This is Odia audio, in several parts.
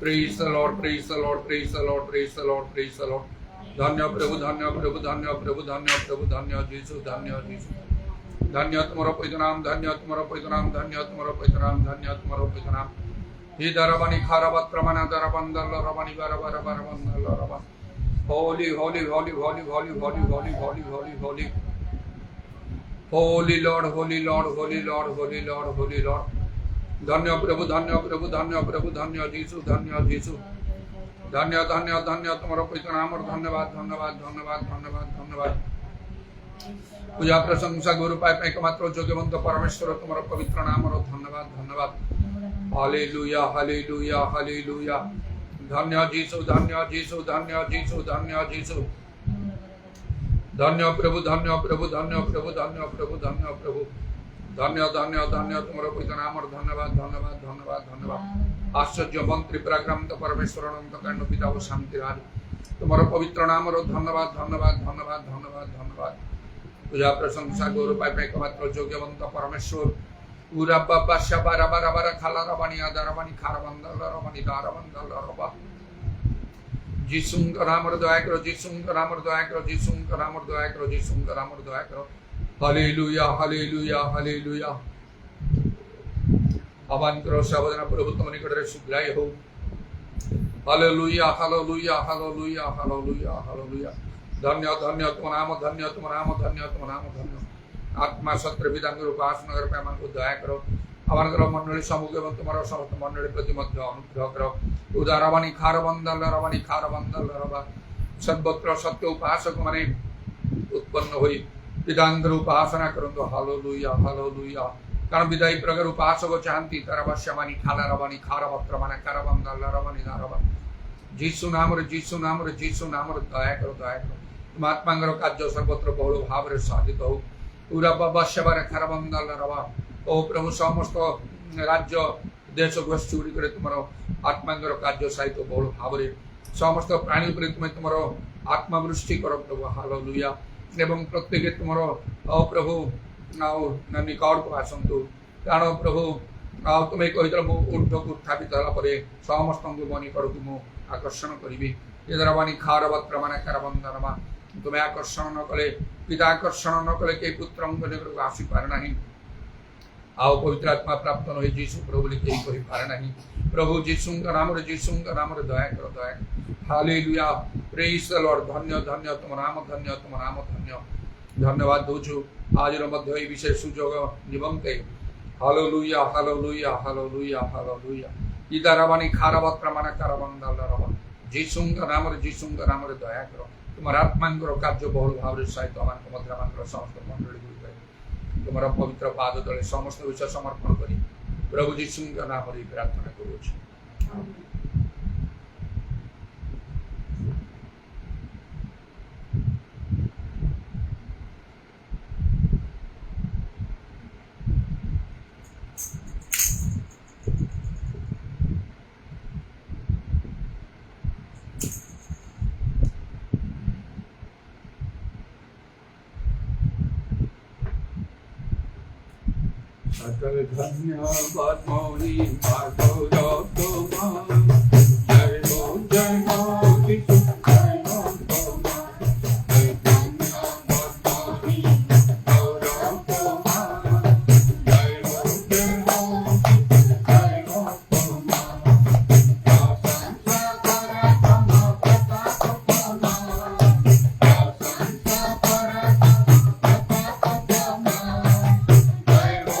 Praise the Lord, praise the Lord, praise the Lord, praise the Lord, praise the Lord. धन्य प्रभु, धन्य प्रभु, धन्य प्रभु, धन्य प्रभु, धन्य जीसु, धन्य जीसु। धन्य तुम्हारा पवित्र नाम, धन्य तुम्हारा पवित्र नाम, धन्य तुम्हारा पवित्र नाम, धन्य तुम्हारा पवित्र नाम। हे दरबानी खाराबत प्रमाण दरबंदल रबानी बरबर बरबंदल रबा। Holy, holy, holy, holy, holy, holy, holy, holy, holy, holy. Holy Lord, holy Lord, holy Lord, holy Lord, holy Lord. धन्य प्रभु, धन्य प्रभु, धन्य प्रभु, धन्य जीसु, धन्य जीसु। धन्य धन्य धन्य तुम्हारा पवित्र नाम और धन्यवाद धन्यवाद धन्यवाद धन्यवाद धन्यवाद। पूजा प्रशंसा गुरु पाए एकमात्र योग्यवंत परमेश्वर तुम्हारा पवित्र नाम और धन्यवाद धन्यवाद। Hallelujah hallelujah hallelujah. धन्य जीसु, धन्य जीसु, धन्य जीसु, धन्य जीसु। धन्य प्रभु, धन्य प्रभु, धन्य प्रभु, धन्य प्रभु, धन्य प्रभु। धन्य धन्य धन्य तुम्हारा पवित्र नाम और धन्यवाद धन्यवाद धन्यवाद धन्यवाद। आश्चर्य मंत्री पराक्रमत परमेश्वर अनंत कांड पिता व शांति राज तुम्हारा पवित्र नाम और धन्यवाद धन्यवाद धन्यवाद धन्यवाद धन्यवाद। पूजा प्रशंसा गौरव पाए एकमात्र योग्यवंत परमेश्वर। पूरा बाबा शबारा बारा बारा खाला रबानी आदा रबानी खारा बंदल रबानी दारा बंदल रबा। जिसुं का नाम और दया करो, जिसुं का नाम और दया करो, जिसुं का नाम और दया करो, जिसुं का नाम और दया करो। Hallelujah hallelujah hallelujah. आह्वान करो सावधान प्रभु तुम निकटरे शीघ्राय हो। Hallelujah hallelujah hallelujah hallelujah hallelujah. धन्य धन्य तुम नाम, धन्य तुम नाम, धन्य तुम नाम, धन्य। आत्मा सत्र विधान उपास नगर पे मन को दया करो। आह्वान करो मंडली समूह एवं तुम्हारा समस्त मंडली प्रति मध्य अनुग्रह करो। उदारवाणी खार बंदल रवानी खार बंदल रवा। सर्वत्र सत्य उपासक माने उत्पन्न हुई विधान उपासना करो। Hallelujah hallelujah. कारण विदाई प्रगर उपासक चाहती तरवश्यमानी खाला रवानी खार पत्र माने कर बंदल रवानी रवा। जीसु नाम रे जीसु नाम रे जीसु नाम रे दया करो दया करो। तुम आत्मांगर कार्य सर्वत्र बहुल भाव रे साधित हो। पूरा बाबा शबारे खार बंदल रवा। ओ प्रभु समस्त राज्य देश गोष्ठी गुड़िक तुम आत्मांगर कार्य सहित बहुल भाव रे समस्त प्राणी उपरे तुम तुम आत्मावृष्टि कर प्रभु। हालेलुया। एवं प्रत्येक तुम ओ प्रभु निकट को आसतु। कारण प्रभु तुम्हें कही ऊर्ध को उत्थापित होगापर समस्त को निकट को मुझे आकर्षण करी। यदरवाणी खार पत्र मान कारबंदरमा। तुम्हें आकर्षण न कले पिता आकर्षण न कले कई पुत्र निकट को आसी पारे ना। आओ पवित्र आत्मा प्राप्त न जीसु प्रभु कही कही पारे ना। प्रभु जीसु का नाम जीसु का नाम दया करो दया करो। हालेलुया। Praise the Lord. धन्य धन्य तुम नाम, धन्य तुम नाम, धन्य। धन्यवाद दूचु आज मध्य ये विशेष सुजोग निमंते। Hallelujah hallelujah hallelujah hallelujah. इदारवानी खारवत्र मान कारबंदल रवा। जीसु का नाम जीसु का नाम दया करो। तुम्हारा आत्मांगर कार्य बहुल भाव सहित मध्य समस्त मंडली गुड़िक तुम्हारा पवित्र पाद तले समस्त विषय समर्पण करी प्रभु जीसु का नाम प्रार्थना करूँ। अटल धन्यवाद मौरी माधव तुम्हारा। जय हो जय हो जीसु जय हो तुम्हारा। जय धन्यवाद मौरी माधव तुम्हारा। जय हो जय हो जीसु जय हो तुम्हारा। प्रशंसा करे तुम प्रताप तुम्हारा। प्रशंसा करे तुम प्रताप तुम्हारा। जय हो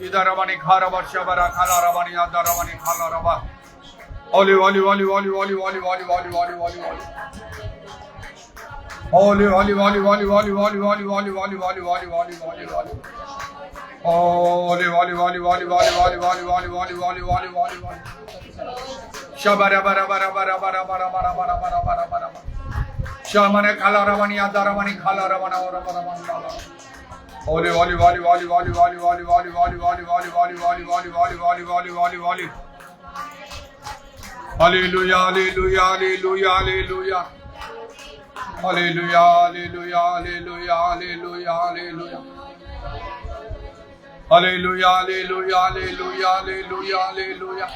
Idaramani Karaba Shabara Kalarabani Adaramani Kalaraba. Holy, holy, holy, holy, holy, holy, holy, holy, holy, holy, holy. Holy, holy, holy, holy, holy, holy, holy, holy, holy, holy, holy, holy, holy, holy. Holy, holy, holy, holy, holy, holy, holy, holy, holy, holy, holy, holy, holy. Shabara bara bara bara bara bara bara bara bara bara bara. Shamane Kalarabani Adaramani Kalarabana Orabarabana. Holy, holy, holy, holy, holy, holy, holy, holy, holy, holy, holy, holy, holy, holy, holy, holy, holy, holy, holy. Hallelujah, hallelujah, hallelujah, hallelujah. Hallelujah, hallelujah, hallelujah, hallelujah, hallelujah. Hallelujah, hallelujah, hallelujah, hallelujah, hallelujah.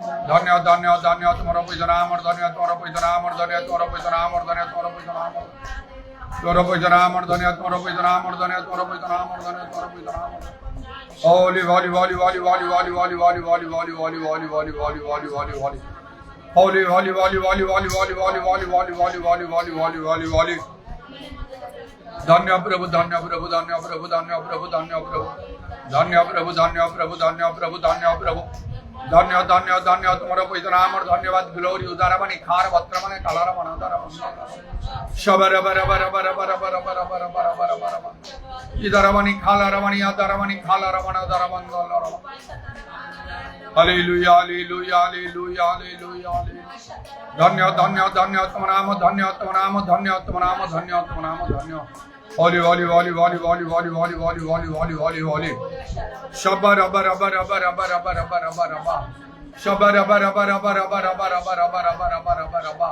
धन्य धन्य धन्य तुम्हारा पवित्र नाम और धन्य तुम्हारा पवित्र नाम और धन्य तुम्हारा पवित्र नाम और धन्य तुम्हारा पवित्र नाम और तुम्हारा पवित्र नाम और धन्य तुम्हारा पवित्र नाम और धन्य तुम्हारा पवित्र नाम और धन्य तुम्हारा पवित्र नाम। Holy, holy, holy, holy, holy, holy, holy, holy, holy, holy, holy, holy, holy, holy, holy, holy, holy. Holy, holy, holy, holy, holy, holy, holy, holy, holy, holy, holy, holy, holy, holy, holy. धन्य प्रभु धन्य प्रभु धन्य प्रभु धन्य प्रभु धन्य प्रभु धन्य प्रभु धन्य प्रभु धन्य प्रभु धन्य प्रभु धन्य धन्य धन्य तुम्हारा पवित्र नाम और धन्यवाद ग्लोरी उदारमणि खार वस्त्रमणि कलरमणि शबर बर बर बर बर बर बर बर बर बर बर इधरमणि खालरमणि अधरमणि खालरमण धरमण गलरमण हालेलुया हालेलुया हालेलुया हालेलुया धन्य धन्य धन्य तुम नाम धन्य तुम नाम धन्य तुम नाम धन्य तुम नाम धन्य Holy, holy, holy, holy, holy, holy, holy, holy, holy, holy, holy, holy. Shabba rabba rabba rabba rabba rabba rabba rabba rabba. Shabba rabba rabba rabba rabba rabba rabba rabba rabba rabba rabba rabba.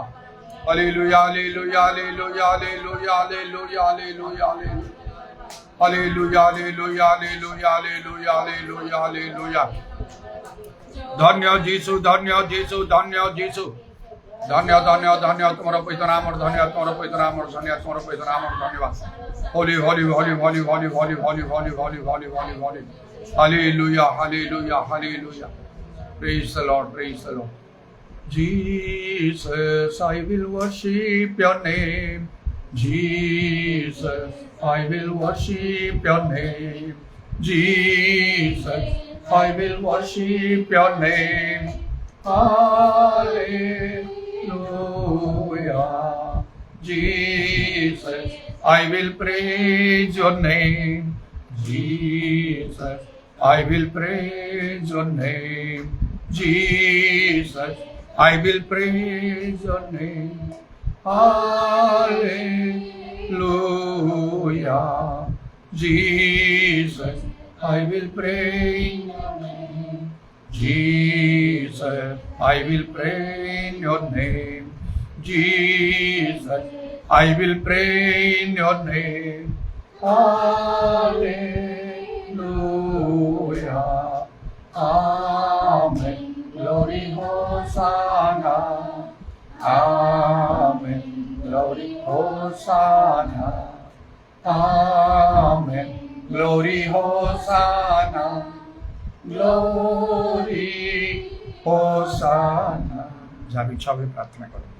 Hallelujah, hallelujah, hallelujah, hallelujah, hallelujah, hallelujah, hallelujah, hallelujah, hallelujah, hallelujah, hallelujah, hallelujah. धन्य जीसु धन्य जीसु धन्य जीसु धन्य धन्य धन्य तुम्हारा पवित्र नाम और धन्य तुम्हारा पवित्र नाम और धन्य तुम्हारा पवित्र नाम और धन्यवाद Holi Holi Holi Holi Holi Holi Holi Holi Holi Holi Holi Holi hallelujah hallelujah hallelujah praise the Lord praise the Lord Jesus I will worship your name Jesus I will worship your name Jesus I will worship your name Hallelujah, Jesus, I will praise your name. Jesus, I will praise your name. Jesus, I will praise your name. Hallelujah, Jesus, I will praise your name. Jesus, I will pray in your name. Jesus, I will pray in your name. Hallelujah. Amen. Glory, Hosanna. Amen. Glory, Hosanna. Amen. Glory, Hosanna. Glory, Hosanna. যার ইচ্ছা হবে প্রার্থনা করুন।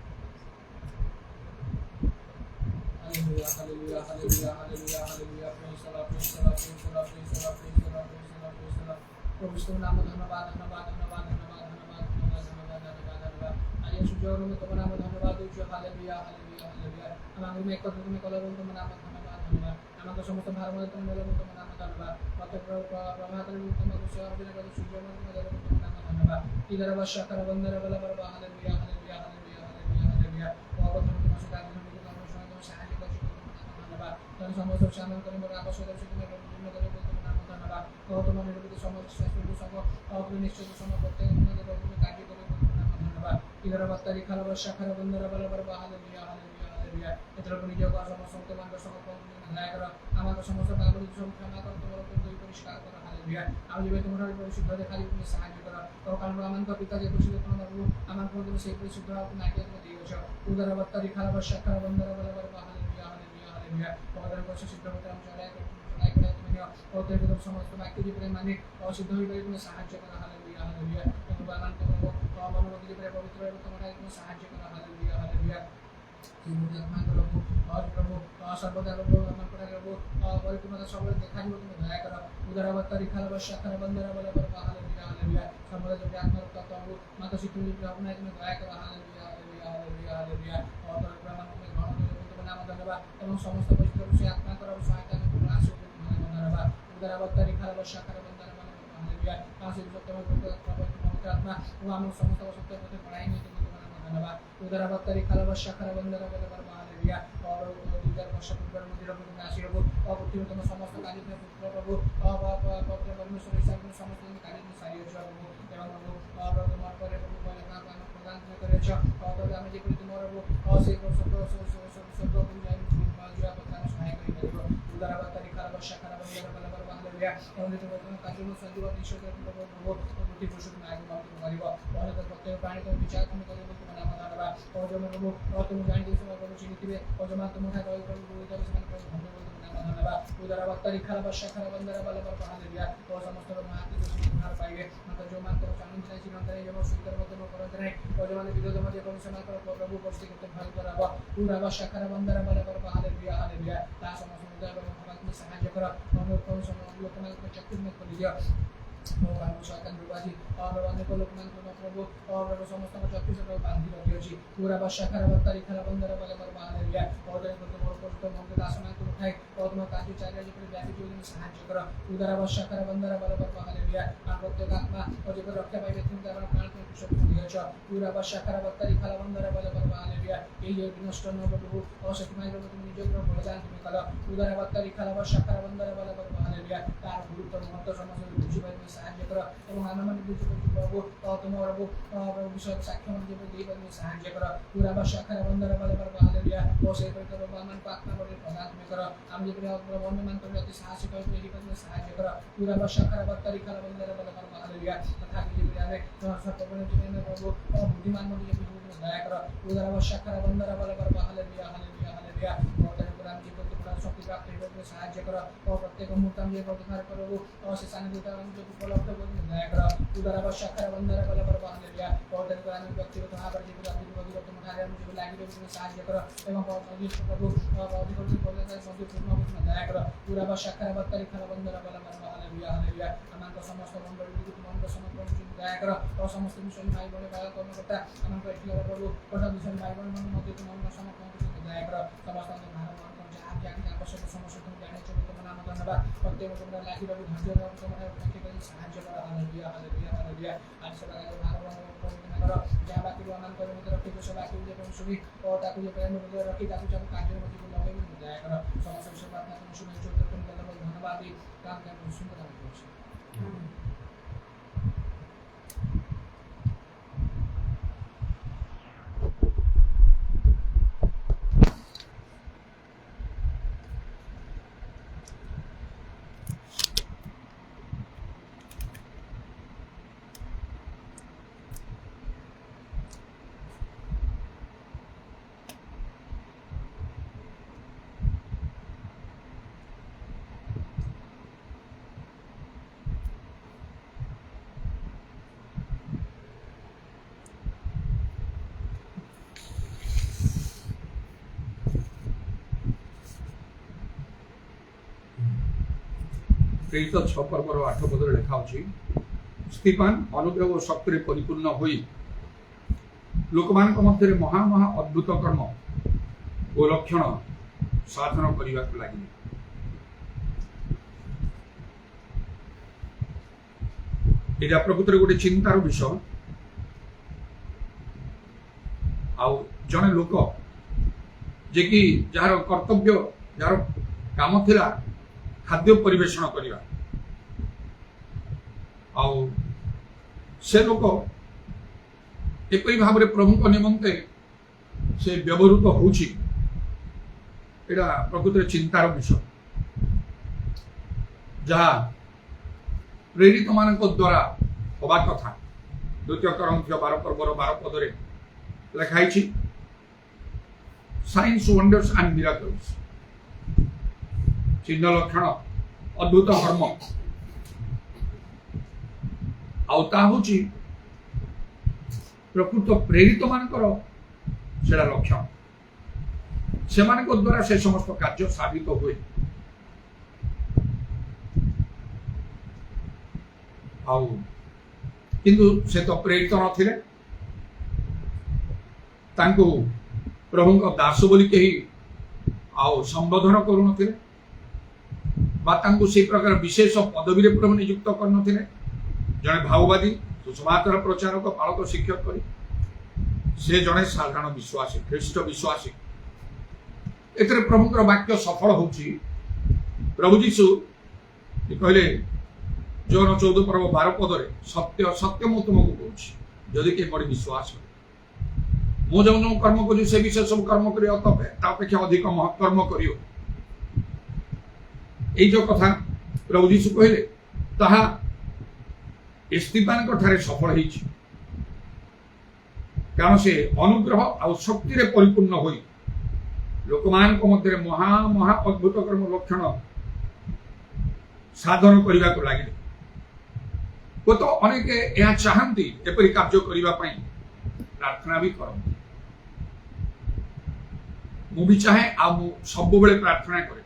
Hallelujah, hallelujah, hallelujah, hallelujah, hallelujah. Praise the Lord, praise the Lord, praise the Lord, praise the Lord, praise the Lord, praise the Lord, praise the Lord. প্রভু তোমার নাম ধন্যবাদ, ধন্যবাদ, ধন্যবাদ, ধন্যবাদ, ধন্যবাদ, ধন্যবাদ, ধন্যবাদ, ধন্যবাদ, ধন্যবাদ। আজ সুযোগ তোমার নাম ধন্যবাদ দিচ্ছি। Hallelujah, hallelujah, hallelujah. আমার তুমি একত্র তুমি কলার তোমার নাম ধন্যবাদ, ধন্যবাদ। আমাকে সমস্ত ভার মধ্যে তুমি বলো তোমার নাম ধন্যবাদ। কত প্রভাতের তোমাকে অভিনয় করে সূর্য মধ্যে তোমার নাম ধন্যবাদ। ইদারা বাসা করা বন্ধরা বলা বলা hallelujah, hallelujah, hallelujah, hallelujah, hallelujah. ভগবান তোমার সাথে আত্মা তুমি তোমার সঙ্গে তোমার সাহায্য করছো তোমার ধন্যবাদ। তুমি সমস্ত সামনে করে বড় আকাশ হতে তুমি বিভিন্ন করে তোমার নাম ধন্যবাদ। তোমার নির্মিত সমস্ত শাস্ত্র সঙ্গ অগ্নি নিশ্চয় সঙ্গ প্রত্যেক তোমাদের তুমি কার্য করে তোমার নাম ধন্যবাদ। ইদারা বাস্তারি খালা বাসা করা বন্ধরা বলা বলা হালেলুয়া, হালেলুয়া। हालेलुया एतरो निज को समस्त मान समर्पण दया कर आमार समस्त पाप सब क्षमा कर तुमर कोई परिष्कार कर हालेलुया आउ जेबे तुमर परिशुद्ध देखा जे तुम सहाय्य कर तो कारण आमान का पिता जे परिशुद्ध तुम प्रभु आमान को तुम से परिशुद्ध आप नाके तुम दियो छ उदर बत्तरी खाला वर्षा कर बंदर बल बर हालेलुया हालेलुया हालेलुया पौधन को सिद्ध होता हम चलाए कर तुम और तेरे तुम समस्त वाक्य जे प्रेम माने और सिद्ध होई तुम सहाय्य कर हालेलुया हालेलुया तुम आमान को प्रभु मनोमत जे प्रेम पवित्र तुमरा तुम सहाय्य कर हालेलुया हालेलुया प्रभु सर्वदा प्रभु प्रभु परिपूर्णता सब देखा तुम दया कर उदर बत्तरी खाला वर्षा कर बंदर बल बर हालेलुया हालेलुया सर्वदा जो आत्मा तत्व माता सितु अपना तुम दया कर हालेलुया हालेलुया हालेलुया हालेलुया और प्रभु में गण तुम नाम धन्यवाद एवं समस्त पवित्र से आत्मा कर सहायता में तुम आशीर्वाद धन्यवाद उदर बत्तरी खाला वर्षा कर बंदर बल हालेलुया आशीर्वाद सत्य प्रभु आत्मा वो हम समस्त सत्य पथ पढ़ाएंगे तुम धन्यवाद उदर बत्तरी खाला वर्षा कर बंदर बल हालेलुया और उदर वर्षा पर मंदिर में तुम आशीर्वाद और तुम समस्त कार्य में पुत्र प्रभु पवित्र परमेश्वर हिसाब में समस्त कार्य में सारी हो प्रभु एवं प्रभु प्रभु तुम्हारे पर प्रभु भजन का प्रदान करे छ और हम जे तुम्हारे वो से सब तुम जाय जो आप प्रदान सहाय करिबो उदर बत्तरी खाला वर्षा कर बंदर बल हालेलुया और तुम कार्य में संजीव ईश्वर प्रभु बुद्धि पुरुष में आगे बात करिबो और प्रत्येक प्राणी को विचार तुम करिबो तुम नाम धन्यवाद और जो मैं प्रभु और तुम जानते हो प्रभु चिन्हित और जो मैं तुम उठा करो प्रभु जब से प्रभु धन्यवाद उदर बत्तरी खाला वर्षा कर बंदर बल हालेलुया और समस्त लोग हाथ से सुधार पाएंगे मतलब जो मान तो कानून से चिन्हित जो स्वीकार मत करत रहे और जो मान विरोध मत प्रभु से मात्र प्रभु परिस्थिति को भाग करावा पूरा वर्षा कर बंदर बल हालेलुया हालेलुया ता समस्त मुद्दा भगवान में सहायता कर और कौन समस्त लोग को चक्कर में कर दिया और हम शायद दुबाजी और भगवान को लोकमान को प्रभु और प्रभु समस्त को चक्कर से बांधी रखी अछि पूरा वर्षा कर बत्तरी खाला बंदर बल हालेलुया और जो मोर को तो मन के आसमान को उठाए और तुम कार्य चार्य जे पर व्यापी जो सहायता कर उदर वर्षा कर बंदर बल हालेलुया और प्रत्येक आत्मा और जो रक्षा पाइबे तुम कारण प्राण को कुशल दियो छ पूरा वर्षा कर बत्तरी खाला बंदर बल हालेलुया ए जो नष्ट न प्रभु और शक्तिमान प्रभु तुम निज को बलिदान तुम कला उदर बत्तरी खाला वर्षा कर बंदर बल हालेलुया तार गुरुत्व महत्व समस्त खुशी पाइबे सहायता कर एवं आनंद बुझ प्रभु तुम प्रभु विषय साक्ष्य मन जे दे पर सहायता कर पूरा वर्षा कर बंदर बल हालेलुया और से पर प्रभु मन आत्मा बल प्रदान में कर हम जे प्रभु मन पर अति साहसी कर दे पर सहायता कर पूरा वर्षा कर बत्तरी खाला बंदर बल हालेलुया तथा कि जे जाने सब प्रभु ने प्रभु बुद्धिमान मन जे दया कर उदर वर्षा कर बंदर बल हालेलुया हालेलुया हालेलुया और तेरे राम जी को शक्ति प्राप्त होकर सहायता कर और प्रत्येक मुहूर्त में प्रतिकार प्रभु और से सानिध्य जो उपलब्ध हो दया कर उदर वर्षा कर बंदर बल हालेलुया और तेरे राम व्यक्तिगत आभार जी को अपनी बड़ी तुम कार्य में जो लागी रे सहायता कर एवं प्रभु अधिक बोलते सभी पूर्ण में दया कर पूरा वर्षा कर बत्तरी खाला बंदर बल हालेलुया हालेलुया अमान को समस्त मंडली को तुम को समर्पण दया कर और समस्त मिशन भाई बड़े भाई कर्मकर्ता अमान को एठी प्रभु कोटा मिशन भाई बड़े मन मध्य तुम को समर्पण दया कर समस्त भारत आप जाके आवश्यक समस्या तुम जाने चाहिए तुम नाम धन्यवाद प्रत्येक तुमरा लागी रवि धैर्य और तुमरा उठे कर सहायता कर हालेलुया हालेलुया हालेलुया आज सब का भारत को कर जहां बाकी अमान कर में रखी को सब बाकी जे सुनी और ताकू जे प्रेम में रखी ताकू जब कार्य में जो लगे में दया कर समस्त विषय बात तुम सुनी जो तुम का धन्यवाद दी काम करने सुंदर आमोश प्रेरित 6 पर्वर 8 पदर लेखा अछि स्टीफान अनुग्रह और शक्ति परिपूर्ण होई लोकमान मध्य महा महा अद्भुत कर्म और लक्षण साधन करने को लगे यहाँ प्रकृत गोटे चिंतार विषय आउ जड़े लोक जे कि जार कर्तव्य जार काम थिला खाद्य परिवेषण करने से लोक एक भाव में प्रभु निमंते से व्यवहृत होछि এটা প্রকৃত চিন্তার বিষয়, ଯାହା ପ୍ରେରିତ ମାନଙ୍କ ଦ୍ୱାରା ହବା କଥା। 2 Corinthians 12 ପର୍ବର 12 ପଦରେ ଲେଖା ହେଇଛି, ସାଇନ୍ସ ୱଣ୍ଡର୍ସ ଆଣ୍ଡ ମିରାକଲ୍ସ, ଚିହ୍ନ ଲକ୍ଷଣ ଅଦ୍ଭୁତ କର୍ମ, ଆଉ ତା ହଉଛି ପ୍ରକୃତ ପ୍ରେରିତ ମାନଙ୍କର ସେଟା ଲକ୍ଷଣ। ସେମାନଙ୍କ ଦ୍ୱାରା ସେ ସମସ୍ତ କାର୍ଯ୍ୟ ସାଧିତ ହୁଏ। ଆଉ କିନ୍ତୁ ସେ ତ ପ୍ରେରିତ ନଥିଲେ, ତାଙ୍କୁ ପ୍ରଭୁଙ୍କ ଦାସ ବୋଲି କେହି ଆଉ ସମ୍ବୋଧନ କରୁନଥିଲେ ବା ତାଙ୍କୁ ସେହି ପ୍ରକାର ବିଶେଷ ପଦବୀରେ ପ୍ରଭୁ ନିଯୁକ୍ତ କରିନଥିଲେ। ଜଣେ ଭାବବାଦୀ, ସୁସମାଚାର ପ୍ରଚାରକ, ପାଳକ, ଶିକ୍ଷକ କରି ସେ ଜଣେ ସାଧାରଣ ବିଶ୍ୱାସୀ, ଖ୍ରୀଷ୍ଟ ବିଶ୍ୱାସୀ। ଏଥିରେ ପ୍ରଭୁଙ୍କର ବାକ୍ୟ ସଫଳ ହଉଛି। ପ୍ରଭୁ ଯୀଶୁ କହିଲେ ଜୋହନ 14 ପର୍ବ 12 ପଦରେ, ସତ୍ୟ ସତ୍ୟ ମୁଁ ତୁମକୁ କହୁଛି, ଯଦି କେହି ମୋର ବିଶ୍ୱାସ କରେ, ମୁଁ ଯେଉଁ ଯେଉଁ କର୍ମ କରୁଛି ସେ ବିଷୟ ସବୁ କର୍ମ କରିବ, ତା ଅପେକ୍ଷା ଅଧିକ ମହତ୍କର୍ମ କରିବ। ଏଇ ଯୋଉ କଥା ପ୍ରଭୁ ଯୀଶୁ କହିଲେ, ତାହା ସ୍ତିଫାନଙ୍କ ଠାରେ ସଫଳ ହେଇଛି। କାରଣ ସେ ଅନୁଗ୍ରହ ଆଉ ଶକ୍ତିରେ ପରିପୂର୍ଣ୍ଣ ହୋଇ ଲୋକମାନଙ୍କ ମଧ୍ୟରେ ମହା ମହା ଅଦ୍ଭୁତ କର୍ମ ଲକ୍ଷଣ ସାଧନ କରିବାକୁ ଲାଗିଲେ। ତ ଅନେକ ଏହା ଚାହାନ୍ତି, ଏପରି କାର୍ଯ୍ୟ କରିବା ପାଇଁ ପ୍ରାର୍ଥନା ବି କରନ୍ତି। ମୁଁ ବି ଚାହେଁ, ଆଉ ମୁଁ ସବୁବେଳେ ପ୍ରାର୍ଥନା କରେ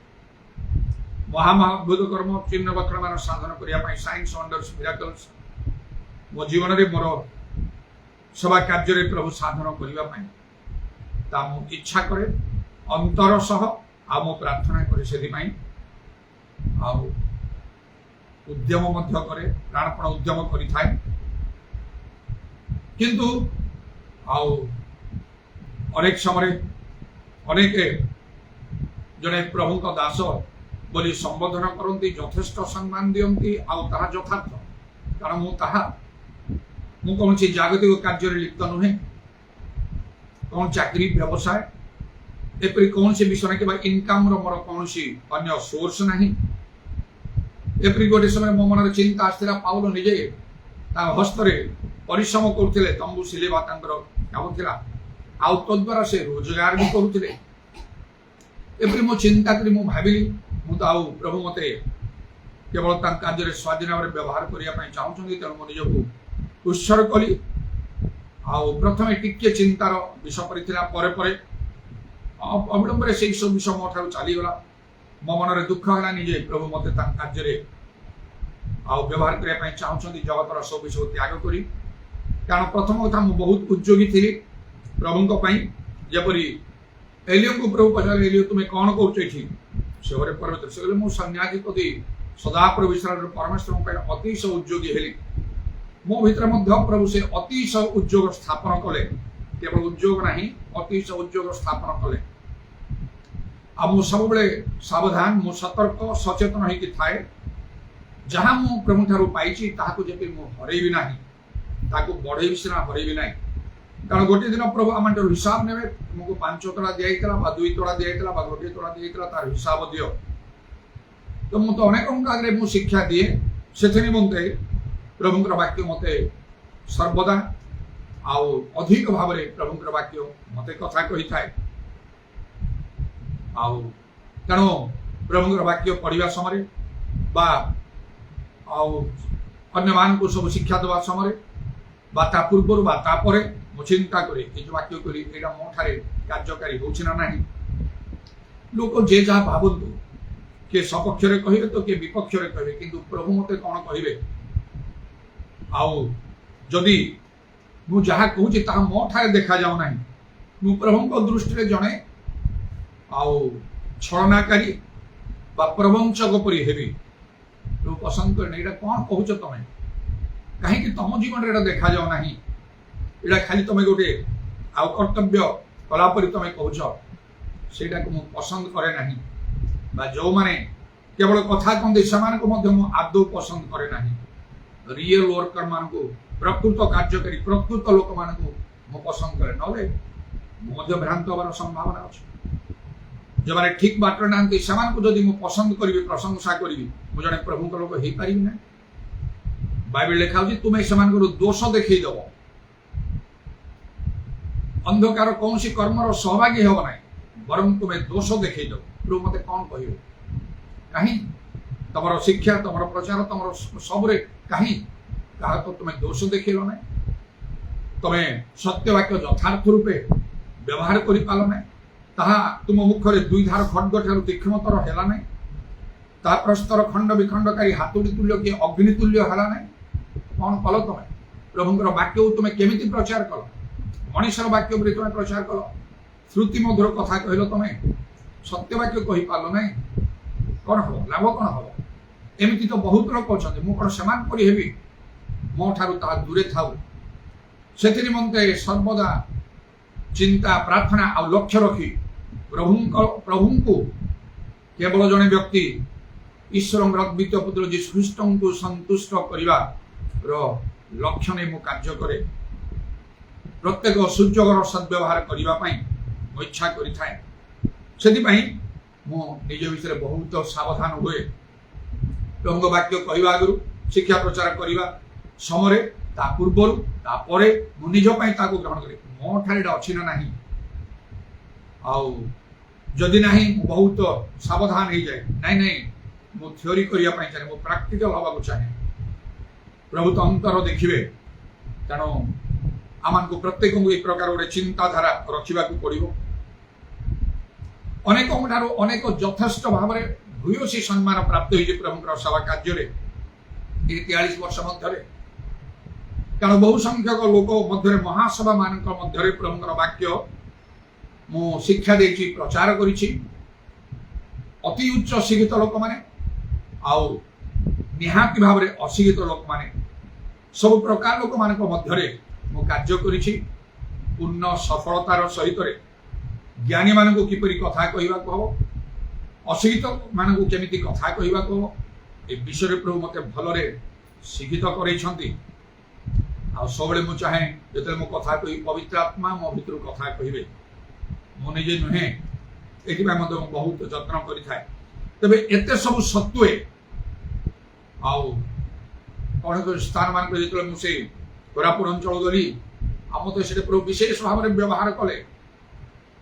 ମହା ମହା ଅଦ୍ଭୁତ କର୍ମ, ଚିହ୍ନ ଲକ୍ଷଣ ମାନ ସାଧନ କରିବା ପାଇଁ, ସାଇନ୍ସ ୱଣ୍ଡର୍ସ ମିରାକଲ୍ସ ମୋ ଜୀବନରେ ମୋର ସେବା କାର୍ଯ୍ୟରେ ପ୍ରଭୁ ସାଧନ କରିବା ପାଇଁ ତା ମୁଁ ଇଚ୍ଛା କରେ ଅନ୍ତର ସହ, ଆଉ ମୁଁ ପ୍ରାର୍ଥନା କରେ ସେଥିପାଇଁ, ଆଉ ଉଦ୍ୟମ ମଧ୍ୟ କରେ, ପ୍ରାଣପଣ ଉଦ୍ୟମ କରିଥାଏ। କିନ୍ତୁ ଆଉ ଅନେକ ସମୟରେ ଅନେକ ଜଣେ ପ୍ରଭୁଙ୍କ ଦାସ ବୋଲି ସମ୍ବୋଧନ କରନ୍ତି, ଯଥେଷ୍ଟ ସମ୍ମାନ ଦିଅନ୍ତି, ଆଉ ତାହା ଯଥାର୍ଥ। କାରଣ ମୁଁ କୌଣସି ଜାଗତିକ କାର୍ଯ୍ୟରେ ଲିପ୍ତ ନୁହେଁ, କୌଣ ଚାକିରି, ବ୍ୟବସାୟ, ଏପରି କୌଣସି ବିଷୟ କିମ୍ବା ଇନକମ୍ର ମୋର କୌଣସି ଅନ୍ୟ ସୋର୍ସ ନାହିଁ। ଏପରି ଗୋଟେ ସମୟରେ ମୋ ମନରେ ଚିନ୍ତା ଆସିଥିଲା, ପାଉଲ ନିଜେ ତାଙ୍କ ହସ୍ତରେ ପରିଶ୍ରମ କରୁଥିଲେ, ତମ୍ବୁ ସିଲେଇବା ତାଙ୍କର କାମ ଥିଲା, ଆଉ ତଦ୍ୱାରା ସେ ରୋଜଗାର ବି କରୁଥିଲେ। ଏପରି ମୁଁ ଚିନ୍ତା କରି ମୁଁ ଭାବିଲି, ମୁଁ ତ ଆଉ ପ୍ରଭୁ ମତେ କେବଳ ତାଙ୍କ କାର୍ଯ୍ୟରେ ସ୍ୱାଧୀନ ଭାବରେ ବ୍ୟବହାର କରିବା ପାଇଁ ଚାହୁଁଛନ୍ତି, ତେଣୁ ମୁଁ ନିଜକୁ ଉତ୍ସର୍ଗ କଲି। ଆଉ ପ୍ରଥମେ ଟିକେ ଚିନ୍ତାର ବିଷୟ କରିଥିଲା, ପରେ ପରେ ଅବିଳମ୍ବରେ ସେଇ ସବୁ ବିଷୟ ମୋ ଠାରୁ ଚାଲିଗଲା। ମୋ ମନରେ ଦୁଃଖ ହେଲା, ନିଜେ ପ୍ରଭୁ ମତେ ତାଙ୍କ କାର୍ଯ୍ୟରେ ଆଉ ବ୍ୟବହାର କରିବା ପାଇଁ ଚାହୁଁଛନ୍ତି, ଜଗତର ସବୁ ବିଷୟ ତ୍ୟାଗ କରି। କାରଣ ପ୍ରଥମ କଥା, ମୁଁ ବହୁତ ଉଦ୍ଯୋଗୀ ଥିଲି ପ୍ରଭୁଙ୍କ ପାଇଁ। ଯେପରି ଏଲିୟଙ୍କୁ ପ୍ରଭୁ ପଚାରିଲେ, ଏଲିୟ ତୁମେ କ'ଣ କରୁଛ ଏଠି? ସେ ଘରେ ପର୍ବତ, ସେ କହିଲେ, ମୁଁ ସନ୍ନ୍ୟାସିପତି ସଦାପ୍ରଭୁ ଇସ୍ରାଏଲର ପରମେଶ୍ୱରଙ୍କ ପାଇଁ ଅତିଶୟ ଉଦ୍ଯୋଗୀ ହେଲି। ମୋ ଭିତରେ ମଧ୍ୟ ପ୍ରଭୁ ସେ ଅତିଶୟ ଉଦ୍ଯୋଗ ସ୍ଥାପନ କଲେ। କେବଳ ଉଦ୍ଯୋଗ ନାହିଁ, ଅତିଶୟ ଉଦ୍ଯୋଗ ସ୍ଥାପନ କଲେ। ଆଉ ମୁଁ ସବୁବେଳେ ସାବଧାନ, ମୁଁ ସତର୍କ ସଚେତନ ହେଇକି ଥାଏ। ଯାହା ମୁଁ ପ୍ରଭୁ ଠାରୁ ପାଇଛି ତାହାକୁ ଯେପରି ମୁଁ ହରେଇବି ନାହିଁ, ତାକୁ ବଢେଇବି ସିନା, ହରେଇବି ନାହିଁ। କାରଣ ଗୋଟିଏ ଦିନ ପ୍ରଭୁ ଆମ ଠାରୁ ହିସାବ ନେବେ। ତୁମକୁ 5 ତୋଳା ଦିଆଯାଇଥିଲା ବା 2 ତୋଳା ଦିଆଯାଇଥିଲା ବା 1 ତୋଳା ଦିଆଯାଇଥିଲା, ତାର ହିସାବ ଦିଅ। ତ ମୁଁ ତ ଅନେକଙ୍କ ଆଗରେ ମୁଁ ଶିକ୍ଷା ଦିଏ, ସେଥି ନିମନ୍ତେ ପ୍ରଭୁଙ୍କର ବାକ୍ୟ ମତେ ସର୍ବଦା ଆଉ ଅଧିକ ଭାବରେ ପ୍ରଭୁଙ୍କର ବାକ୍ୟ ମତେ କଥା କହିଥାଏ। ଆଉ ତେଣୁ ପ୍ରଭୁଙ୍କର ବାକ୍ୟ ପଢିବା ସମୟରେ ବା ଆଉ ଅନ୍ୟମାନଙ୍କୁ ସବୁ ଶିକ୍ଷା ଦେବା ସମୟରେ ବା ତା ପୂର୍ବରୁ ବା ତାପରେ ମୁଁ ଚିନ୍ତା କରେ, ଏ ଯୋଉ ବାକ୍ୟ କରି ଏଇଟା ମୋ ଠାରେ କାର୍ଯ୍ୟକାରୀ ହଉଛି ନା ନାହିଁ। ଲୋକ ଯେ ଯାହା ଭାବନ୍ତୁ, କିଏ ସପକ୍ଷରେ କହିବେ ତ କିଏ ବିପକ୍ଷରେ କହିବେ, କିନ୍ତୁ ପ୍ରଭୁ ମତେ କ'ଣ କହିବେ। ଆଉ ଯଦି ମୁଁ ଯାହା କହୁଛି ତାହା ମୋ ଠାରେ ଦେଖାଯାଉ ନାହିଁ, ମୁଁ ପ୍ରଭୁଙ୍କ ଦୃଷ୍ଟିରେ ଜଣେ ଆଉ ଛଳନାକାରୀ ବା ପ୍ରବଞ୍ଚକ ପରି ହେବି। ପ୍ରଭୁ ପସନ୍ଦ କରେନି। ଏଇଟା କ'ଣ କହୁଛ ତମେ? କାହିଁକି ତମ ଜୀବନରେ ଏଇଟା ଦେଖାଯାଉ ନାହିଁ? ଏଇଟା ଖାଲି ତମେ ଗୋଟେ ଆଉ କର୍ତ୍ତବ୍ୟ କଲା ପରି ତମେ କହୁଛ, ସେଇଟାକୁ ମୁଁ ପସନ୍ଦ କରେ ନାହିଁ। ବା ଯେଉଁମାନେ କେବଳ କଥା କହନ୍ତି ସେମାନଙ୍କୁ ମଧ୍ୟ ମୁଁ ଆଦୌ ପସନ୍ଦ କରେ ନାହିଁ। ରିଏଲ ୱାର୍କର ମାନଙ୍କୁ, ପ୍ରକୃତ କାର୍ଯ୍ୟକାରୀ, ପ୍ରକୃତ ଲୋକମାନଙ୍କୁ ମୁଁ ପସନ୍ଦ କରେ। ନହେଲେ ମୁଁ ମଧ୍ୟ ଭ୍ରାନ୍ତ ହେବାର ସମ୍ଭାବନା ଅଛି। जो मैंने ठीक बाटर ना जदि मु पसंद करी प्रशंसा करी मु जड़े प्रभु लोक हो पारि ना। बाइबल लिखा हो तुम्हें से दोष देखई दब अंधकार कौन कर्मर सहभागी हो ना बरं तुम्हें दोष देखई दब। प्रभु मत कौन कह कहीं तुम शिक्षा तुम प्रचार तुम सबरे कहीं कहा तो तुम्हें दोष देखल ना तुम्हें सत्यवाक्य यथार्थ रूपे व्यवहार कर पाल ना ताहा तुम मुखरे दुई धार खड्ग ठार तीक्ष्णतर है ना ता प्रस्तर खंड विखंडकारी हाथुड़ी तुल्य कि अग्नि तुल्य है ना कौन कल तुम्हें प्रभुंर वाक्य तुम्हें केमिति प्रचार कल मनीषर वाक्य तुम्हें प्रचार कल श्रुति मधुर कथा कहल तुम्हें सत्यवाक्य कही पाल ना कौन हम लाभ कौन हम एमती तो बहुत लोग अच्छा मुझे कौन से मो ठारू ता दूरे थाऊ से निमंते सर्वदा चिंता प्रार्थना आ लक्ष्य रखी प्रभु को केवल जड़े व्यक्ति ईश्वर अद्वितीय पुत्र जीशु ख्रीष्ट को संतुष्ट करने लक्ष्य नहीं कार्य करे प्रत्येक सुযোগर सद्व्यवहार करने इच्छा करें से निज विषय बहुत सावधान हुए प्रभु वाक्य कहवा आगु शिक्षा प्रचार करने समय पूर्वर तापर निजपाई ग्रहण करे मो ठारे अच्छी ना नहीं आदि ना बहुत सावधान हो जाए नहीं नहीं मु थ्योरी करने चाहे मु प्राक्टिकल हवा चाहे प्रभु तो अंतर देखिए तेणु आम को प्रत्येक को एक प्रकार गोटे चिंताधारा रखा पड़ो अनेक अनेक यथेष्ट भाव में भूयसी सम्मान प्राप्त हो प्रभु सेवा कार्य 43 वर्ष मध्य कारण बहु संख्यक लोक मध्य महासभा मान मध्य प्रभुर वाक्य मु शिक्षा दे प्रचार करी अति उच्च शिक्षित लोक मैंने निहाती भाव में अशिक्षित लोक मैंने सब प्रकार लोक मान मध्य मु कार्य करी पूर्ण सफलतार सहित ज्ञानी मान को किपरि कथा कहवा हम अशिक्षित मान को केमिति कथा कहवा हम ए विषय प्रभु मते भलरे शिक्षित करैछंती आ सबले मु चाहे जते मु कथा कहि पवित्र आत्मा मो भितर कथा कहिबे मु निजे नुहे एथि में मते बहुत यत्न करि थाए तबे एते सब सत्वे आ कोन को स्थान मान को जते मु से कोरापुर अंचल गली हम तो से प्रभु विशेष भाव में व्यवहार कले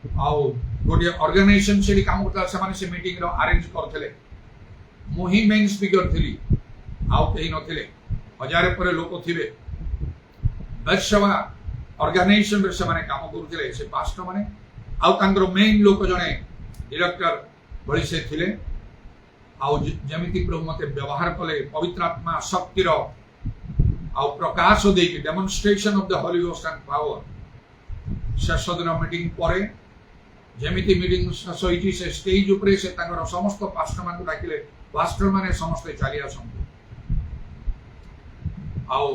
गोटे ऑर्गेनाइजेशन से काम करता से मीटिंग रो अरेंज करथिले मु ही मेन स्पीकर थिली आउ कहीं नथिले हजार पर लोक थिबे बर्षवा ऑर्गेनाइजेशन रे से माने काम करथिले से पास्टर माने आउ तांकर मेन लोक जने डायरेक्टर बड़ी से थिले आउ जेमिति प्रभु मते व्यवहार कले पवित्र आत्मा शक्ति रो आउ प्रकाश दे के demonstration of the Holi ghost and power शेष दिन मीटिंग परे जेमिति मीटिंग सहित से स्टेज उपरे से तांकर समस्त पास्टर मान को डाकिले पास्टर माने समस्त चली आसंतु आउ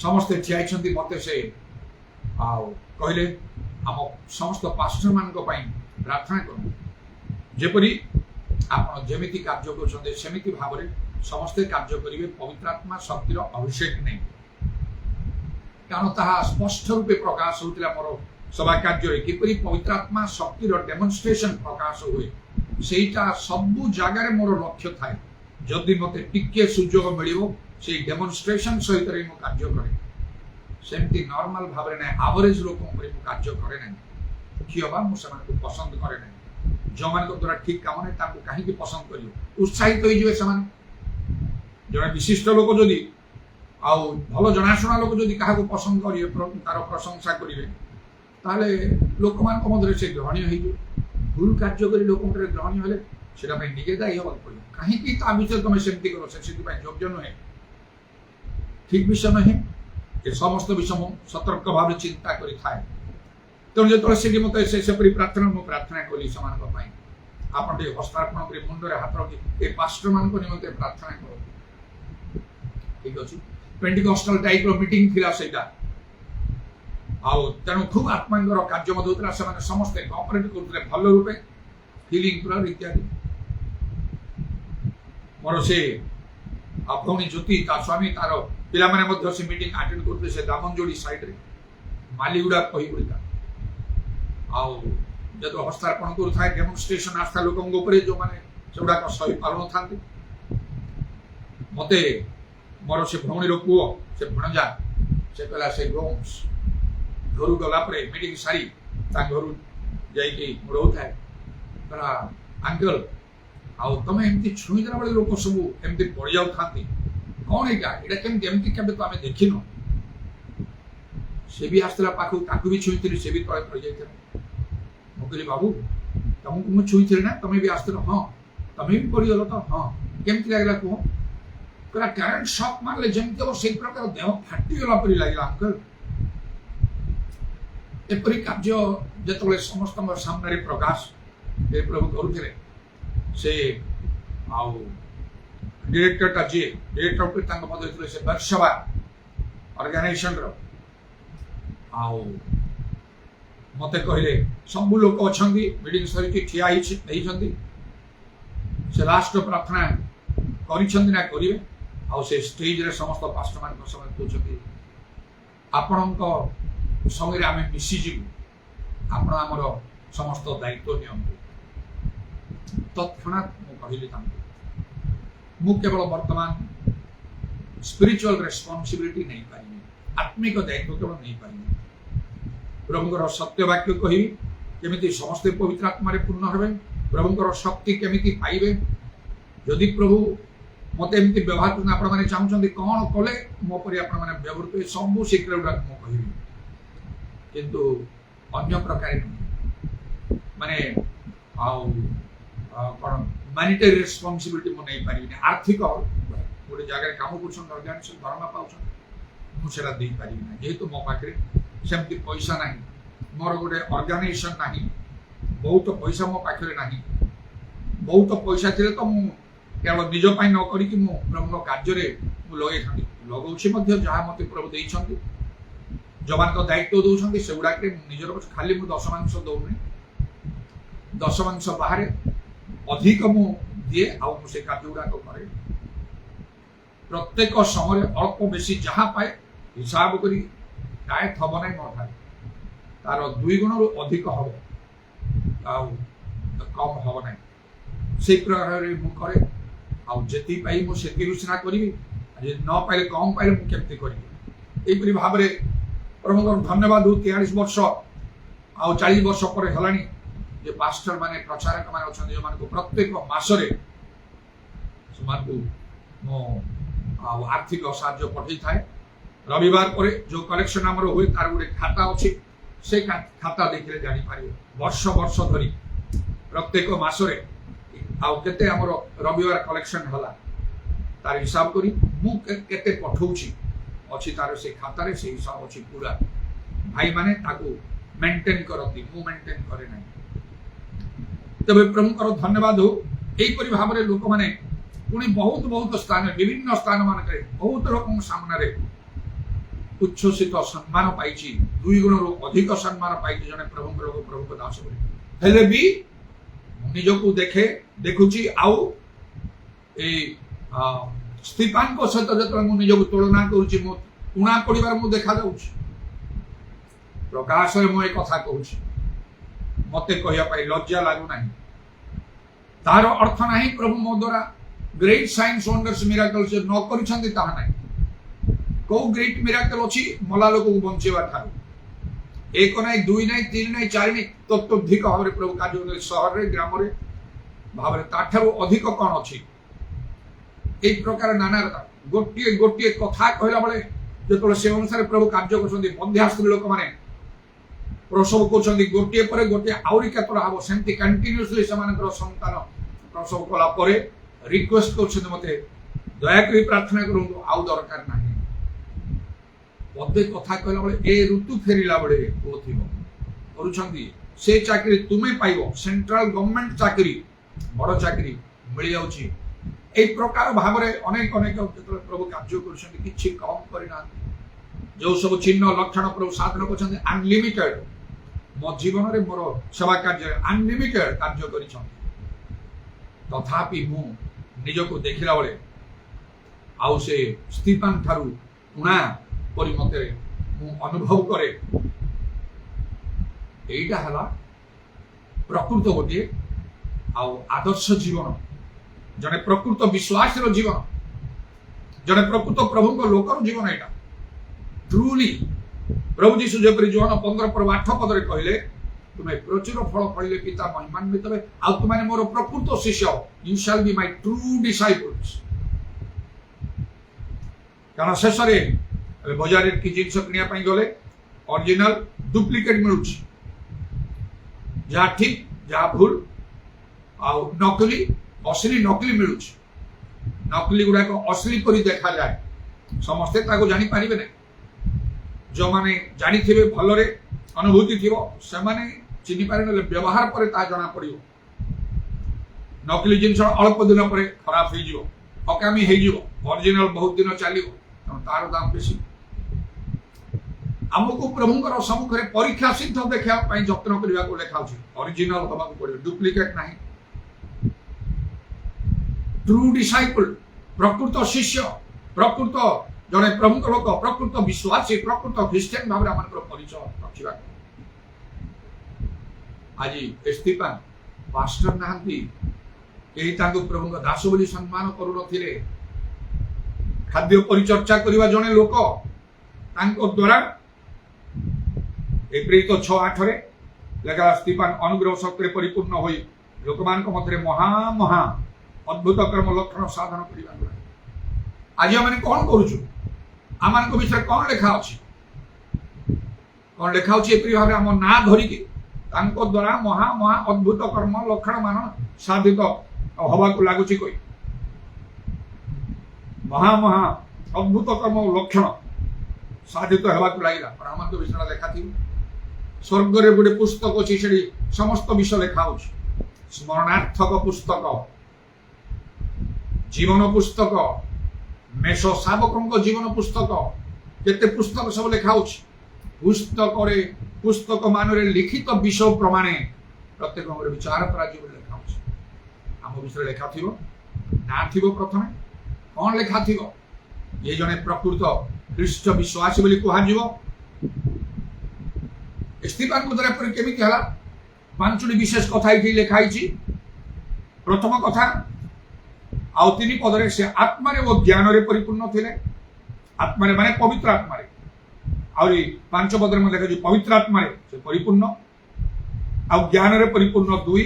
समस्त ठियाइछंती मते से आउ कहले हम समस्त पास्टर मान को पई प्रार्थना करू जेपरि आपण जेमिति कार्य करछन्ते सेमिति भाव रे समस्त कार्य करिवे पवित्र आत्मा शक्तिर अभिषेक नहीं कारण ताहा स्पष्ट रूपे प्रकाश होतिला मोर सभा कार्य किपरि पवित्र आत्मा शक्तिर डेमोन्स्ट्रेशन प्रकाश हुए सेटा सबु जगार मोर लक्ष्य थाए जदि मते टिके सुयोग मिलिबो से डेमोन्स्ट्रेशन सहित रे मो कार्य करे सेमती नॉर्मल भाव रे नै एवरेज लोक पर मो कार्य करे नै कियबा मो समान को पसंद करे नै जो मान को द्वारा ठीक काम नै ताको काहे कि पसंद करियो उत्साहित होई जिवे समान जने विशिष्ट लोक जदि आउ भलो जनाशुना लोक जदि काहा को पसंद करियो तार प्रशंसा करिवे ताले लोक मान को मधुर से ग्रहणीय होई भूल कार्य करी लोक मधुर ग्रहणीय होले सेटा पे निजे दाई होबा पड़ियो काहे कि ता विषय तुम सेमती करो से सिद्धि पे योग्य नहे ठीक विषय नहे ए समस्त विषय सतर्क भाव चिंता करी थाए तेणु जो से मत से प्रार्थना मु प्रार्थना कली समान को पाई आपन टे हस्तार्पण करी मुंड रे हाथ रखी ए पास्टर मान को निमंते प्रार्थना करो ठीक अछि पेंटिकॉस्टल टाइप रो मीटिंग थिला सेटा आउ तेणु खूब आत्मांगर कार्य मत होता से समस्त कोऑपरेट करते भल रूपे हिलिंग पूरा इत्यादि मोर से भौणी ज्योति ता स्वामी तार पिला माने मध्य से मीटिंग अटेंड करते से दामनजोड़ी साइड रे मालीगुड़ा कही गुड़िका आउ जो हस्तार्पण करूए डेमोन्स्ट्रेशन आस्था लोक जो मैंने से गुड़ाक सही पालन था मत मोर से भौणी पुओ से भणजा से कहला से रोम्स घर गला मीटिंग सारी घर जा कहला अंकल आउ तुम एमती छुईदेला बेले लोक सब एमती पड़ जाऊ था कौन यहाँ केमती एमती केवे तो आम देखिन से भी आसला पाखु भी छुई से भी तले पड़ जाता मुझे बाबू तुमको मुझे छुई ना तुम्हें भी आसल हाँ तुम्हें भी पड़गल तो हाँ केमती लगला कह कहला करेन्ट शॉक मारे जमी से प्रकार देह फाटीगला परी लगे अंकल एपरी कार्य जो समस्त सामने प्रकाश प्रभु करुले से डायरेक्टर जी डायरेक्टर से बर्षवा ऑर्गेनाइजेशन मत कहले सब लोक अच्छा मीटिंग सरी ठिया से लास्ट प्रार्थना करें से स्टेज रे समस्त पास्टर मान कहते आपण समय आम मिशीजु आपण आमर समस्त दायित्व नि तत्क्षणात कहली मु केवल वर्तमान स्पिरिचुअल रेस्पॉन्सिबिलिटी नहीं पारि आत्मिक दायित्व केवल नहीं पारि प्रभुंकर सत्य वाक्य कहि केमिति समस्त पवित्र आत्मा रे पूर्ण हेबे प्रभुंकर शक्ति केमिति पाइबे यदि प्रभु मते एमती व्यवहार करना आपण माने चाहउछन्ती कोन कले मो परि आपण माने व्यवहार सब शीघ्र उडा मो कहिबी किंतु अन्य प्रकार माने आउ कौन मानिटरी रेस्पॉन्सिबिलिटी मु नहीं पारि आर्थिक गोटे जगह काम कर ऑर्गेनाइजेशन दरमा पाउछन मुझे दे पारि ना जेहेतु मो पाखे सेमती पैसा ना मोर गोटे ऑर्गेनाइजेशन ना बहुत पैसा मो पाखे ना बहुत पैसा थे तो मु केवल निज न करी मु प्रभु कार्य लगे था लगे जहाँ मत प्रभु देइछन्ति जवान को दायित्व दौरान से गुड़ाक निजर खाली मु दशमांश दौनी दशमांश बाहर अधिक मु दिए से कार्य गुड़ाक करे प्रत्येक समय अल्प बेसी जहाँ पाए हिसाब करी काय थब ना मो तार 2 गुण रु अधिक हम कम हम ना से प्रकार मु करे आती पाई मुझे सिना करी न पाइले कम पाइले मुझे केमती करी यहीपरी भाव में प्रभु धन्यवाद 43 वर्ष आ 40 वर्ष पर है जे पास्टर माने प्रचारक माने अच्छा जो मान प्रत्येक मासरे मो आर्थिक साहाय्य पठे थाए रविवार पर जो कलेक्शन आमर हुए तार गोटे खाता अच्छे से खाता देखिले जानी पारे वर्ष वर्ष धरी प्रत्येक मासरे आते आमर रविवार कलेक्शन हला तार हिसाब करी मु केते पठौछि अच्छी तार से खाता से हिसाब अच्छी पूरा भाई माने ताको मेंटेन करती मु मेंटेन करे ना तबे प्रभुकर धन्यवाद हो यहीपरि भाव में लोक मैंने पुणी बहुत बहुत स्थान विभिन्न स्थान मान बहुत लोक सामने उच्छ्वसित सम्मान पाई 2 गुण रु अधिक सम्मान पाई जने प्रभुकर लोक प्रभु दास हेले भी निजको देखे देखुची आउ ए स्टीफान को सहित जो निजको तुलना करुची मो उणा पड़िबार मु देखा जाउची प्रकाश मु ए कथा कहूची मते कहया पाई लज्जा लागु नाही तार अर्थ नाही प्रभु मो द्वारा ग्रेट साइंस वंडर्स मिराकल्स न करिसंती ता नाही को ग्रेट मिराकल अछि मला लोक को बंचेवा थारु एक नाही 2 नाही 3 नाही 4 नाही तत्वधिक भाव में प्रभु कार्य शहर रे ग्राम रे भाव ता ठारो अधिक कोन अछि एक प्रकार नाना गोटे गोटे कथा कहला बेले जो से अनुसार प्रभु कार्य करछन्ती बंध्यास्त्री लोक माने प्रसव कर गोटे पर गोटे आउरी केतरा हम सेमती कंटिन्यूअसली सेमानकर संतान प्रसव कला परे रिक्वेस्ट कर मते दया करी प्रार्थना करंतु आउ दरकार नाही पदे कथा कहला बेले ए ऋतु फेरिला बेले को थिबो करूछन्ती से चाकरी तुमे पाइबो सेंट्रल गवर्नमेंट चाकरी बड़ चाकरी मिल जाउची ए प्रकार भाव में अनेक अनेक प्रभु कार्य कर किसी कम करना जो सब चिन्ह लक्षण प्रभु साधन कर अनलिमिटेड मो जीवन में मोर सेवा कार्य अनलिमिटेड कार्य कर तथापि मु निजको देखला बेले आउ से स्टीफान ठारू उणा परि मते मु अनुभव करे एटा हला ପ୍ରକୃତ ଗୋଟିଏ ଆଉ ଆଦର୍ଶ ଜୀବନ, ଜଣେ ପ୍ରକୃତ ବିଶ୍ୱାସର ଜୀବନ, ଜଣେ ପ୍ରକୃତ ପ୍ରଭୁଙ୍କ ଲୋକର ଜୀବନ। ଏଇଟା ଟ୍ରୁଲି ପ୍ରଭୁ ଯୀଶୁ ଯେପରି ଯୋହନ 15:8 କହିଲେ, ତୁମେ ପ୍ରଚୁର ଫଳ ଫଳିଲେ ପିତା ମହିମାନ୍ୱିତ ହେବେ, ଆଉ ତୁମେ ମୋର ପ୍ରକୃତ ଶିଷ୍ୟ, you shawl B my true ଡିସାଇପଲ୍ସ। କାରଣ ଶେଷରେ ବଜାରରେ କି ଜିନିଷ କିଣିବା ପାଇଁ ଗଲେ ଅରିଜିନାଲ ଡୁପ୍ଲିକେଟ ମିଳୁଛି, ଯାହା ଠିକ ଯାହା ଭୁଲ, ଆଉ ନକଲି ଅସଲି ନକଲି ମିଳୁଛି। ନକଲି ଗୁଡାକ ଅସଲି ପରି ଦେଖାଯାଏ, ସମସ୍ତେ ତାକୁ ଜାଣିପାରିବେ ନାହିଁ। ଯେଉଁମାନେ ଜାଣିଥିବେ, ଭଲରେ ଅନୁଭୂତି ଥିବ, ସେମାନେ ଚିହ୍ନିପାରେ, ନହେଲେ ବ୍ୟବହାର ପରେ ତାହା ଜଣା ପଡିବ। ନକଲି ଜିନିଷ ଅଳ୍ପ ଦିନ ପରେ ଖରାପ ହେଇଯିବ, ଅକାମୀ ହେଇଯିବ, ଅରିଜିନାଲ ବହୁତ ଦିନ ଚାଲିବ, ତେଣୁ ତାର ଦାମ ବେଶୀ। ଆମକୁ ପ୍ରଭୁଙ୍କର ସମ୍ମୁଖରେ ପରୀକ୍ଷା ସିଦ୍ଧ ଦେଖିବା ପାଇଁ ଯତ୍ନ କରିବାକୁ ଲେଖାଉଛି। ଅରିଜିନାଲ ହେବାକୁ ପଡିବ, ଡୁପ୍ଲିକେଟ ନାହିଁ। ଟ୍ରୁ ଡିସାଇପଲ୍, ପ୍ରକୃତ ଶିଷ୍ୟ, ପ୍ରକୃତ ଜଣେ ପ୍ରଭୁଙ୍କ ଲୋକ, ପ୍ରକୃତ ବିଶ୍ୱାସୀ, ପ୍ରକୃତ ଖ୍ରୀଷ୍ଟିଆନ ଭାବରେ ଆମଙ୍କର ପରିଚୟ ରଖିବା। ଆଜି ସ୍ତିଫାନ ପାଷ୍ଟର ନାହାନ୍ତି, କେହି ତାଙ୍କୁ ପ୍ରଭୁଙ୍କ ଦାସ ବୋଲି ସମ୍ମାନ କରୁନଥିଲେ। ଖାଦ୍ୟ ପରିଚର୍ଚ୍ଚା କରିବା ଜଣେ ଲୋକ, ତାଙ୍କ ଦ୍ୱାରା ପ୍ରେରିତ 6:8 ଲେଖା, ସ୍ତିଫାନ ଅନୁଗ୍ରହ ଶକ୍ତିରେ ପରିପୂର୍ଣ୍ଣ ହୋଇ ଲୋକମାନଙ୍କ ମଧ୍ୟରେ ମହା ଅଦ୍ଭୁତ କର୍ମ ଲକ୍ଷଣ ସାଧନ କରିବା। ଆଜି ଆମେ କଣ କରୁଛୁ? ଆମମାନଙ୍କ ବିଷୟରେ କଣ ଲେଖା ଅଛି? କଣ ଲେଖା ଅଛି? ଏପରି ଭାବରେ ଆମ ନାଁ ଧରିକି ତାଙ୍କ ଦ୍ୱାରା ମହା ଅଦ୍ଭୁତ କର୍ମ ଲକ୍ଷଣ ମାନ ସାଧିତ ହବାକୁ ଲାଗୁଛି। କହି ମହା ଅଦ୍ଭୁତ କର୍ମ ଲକ୍ଷଣ ସାଧିତ ହେବାକୁ ଲାଗିଲା। ଆମମାନଙ୍କ ବିଷୟରେ ଲେଖା ଥିବ। ସ୍ୱର୍ଗରେ ଗୋଟେ ପୁସ୍ତକ ଅଛି, ସେଠି ସମସ୍ତ ବିଷୟ ଲେଖା ହଉଛି। ସ୍ମରଣାର୍ଥକ ପୁସ୍ତକ, ଜୀବନ ପୁସ୍ତକ, ମେଷ ଶାବକଙ୍କ ଜୀବନ ପୁସ୍ତକ, କେତେ ପୁସ୍ତକ ସବୁ ଲେଖା ହଉଛି। ପୁସ୍ତକ ମାନରେ ଲିଖିତ ବିଷୟ ପ୍ରମାଣେ ପ୍ରତ୍ୟେକଙ୍କର ବିଚାର କରାଯିବ ବୋଲି ଲେଖା ହଉଛି। ଆମ ବିଷୟରେ ଲେଖା ଥିବ, ନାଁ ଥିବ। ପ୍ରଥମେ କଣ ଲେଖା ଥିବ? ଇଏ ଜଣେ ପ୍ରକୃତ ଖ୍ରୀଷ୍ଟ ବିଶ୍ୱାସୀ ବୋଲି କୁହାଯିବ। ସ୍ତିଫାନଙ୍କ ଦ୍ୱାରା କେମିତି ହେଲା? 5ଟି ବିଶେଷ କଥା ଏଠି ଲେଖା ହେଇଛି। ପ୍ରଥମ କଥା, ଆଉ 3 ପଦରେ ସେ ଆତ୍ମାରେ ଓ ଜ୍ଞାନରେ ପରିପୂର୍ଣ୍ଣ ଥିଲେ। ଆତ୍ମାରେ ମାନେ ପବିତ୍ର ଆତ୍ମାରେ। ଆହୁରି 5 ପଦରେ ମଧ୍ୟ ଲେଖାଯାଇଛି ପବିତ୍ର ଆତ୍ମାରେ ସେ ପରିପୂର୍ଣ୍ଣ, ଆଉ ଜ୍ଞାନରେ ପରିପୂର୍ଣ୍ଣ 2,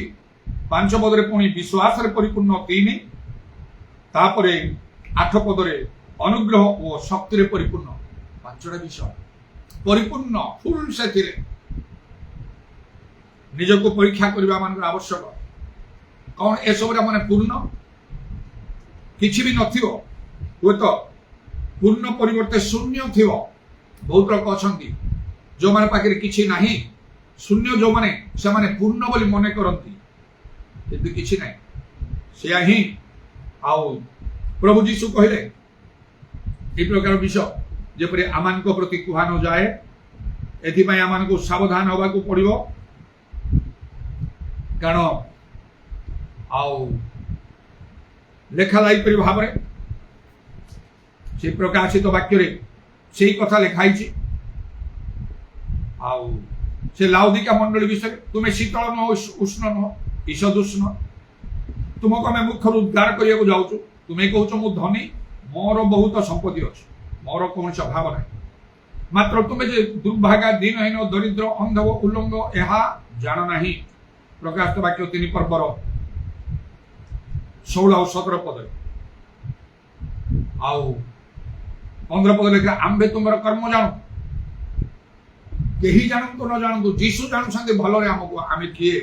5 ପଦରେ ପୁଣି ବିଶ୍ୱାସରେ ପରିପୂର୍ଣ୍ଣ 3, ତାପରେ 8 ପଦରେ ଅନୁଗ୍ରହ ଓ ଶକ୍ତିରେ ପରିପୂର୍ଣ୍ଣ। 5ଟା ବିଷୟ ପରିପୂର୍ଣ୍ଣ, ଫୁଲ ସେଥିରେ। ନିଜକୁ ପରୀକ୍ଷା କରିବା ମାନଙ୍କର ଆବଶ୍ୟକ। କଣ ଏସବୁରେ ମାନେ ପୂର୍ଣ୍ଣ? କିଛି ବି ନଥିବ, ହୁଏତ ପୂର୍ଣ୍ଣ ପରିବର୍ତ୍ତେ ଶୂନ୍ୟ ଥିବ। ବହୁତ ଲୋକ ଅଛନ୍ତି ଯୋଉମାନେ ପାଖରେ କିଛି ନାହିଁ, ଶୂନ୍ୟ ଯୋଉମାନେ, ସେମାନେ ପୂର୍ଣ୍ଣ ବୋଲି ମନେ କରନ୍ତି, କିନ୍ତୁ କିଛି ନାହିଁ। ସେୟା ହିଁ ଆଉ ପ୍ରଭୁ ଯୀଶୁ କହିଲେ এই ପ୍ରକାର ବିଷୟ ଯେପରି ଆମମାନଙ୍କ ପ୍ରତି କୁହା ନ ଯାଏ, ଏଥିପାଇଁ ଆମମାନଙ୍କୁ ସାବଧାନ ହେବାକୁ ପଡିବ। କାରଣ ଆଉ ଲେଖା ଯାଇପାରି ଭାବରେ ସେ ପ୍ରକାଶିତ ବାକ୍ୟରେ ସେଇ କଥା ଲେଖା ହେଇଛି। ଆଉ ସେ ଲାଉଦିକା ମଣ୍ଡଳୀ ବିଷୟରେ, ତୁମେ ଶୀତଳ ନୁହ, ଉଷ୍ଣ ନୁହ, ଈଷଦୁଷ୍ଣ, ତୁମକୁ ଆମେ ମୁଖରୁ ଉଦ୍ଧାର କରିବାକୁ ଯାଉଛୁ। ତୁମେ କହୁଛ ମୁଁ ଧନୀ, ମୋର ବହୁତ ସମ୍ପତ୍ତି ଅଛି, ମୋର କୌଣସି ଅଭାବ ନାହିଁ, ମାତ୍ର ତୁମେ ଯେ ଦୁର୍ଭାଗା, ଦିନହୀନ, ଦରିଦ୍ର, ଅନ୍ଧ, ଉଲ୍ଲଙ୍ଗ, ଏହା ଜାଣ ନାହିଁ। ପ୍ରକାଶିତ ବାକ୍ୟ 3 ପର୍ବର 16 ଆଉ 17 ପଦରେ। ଆଉ 15 ପଦ ଲେଖା, ଆମ୍ଭେ ତୁମର କର୍ମ ଜାଣୁ। କେହି ଜାଣନ୍ତୁ ନ ଜାଣନ୍ତୁ, ଯୀଶୁ ଜାଣୁଛନ୍ତି ଭଲରେ ଆମକୁ, ଆମେ କିଏ,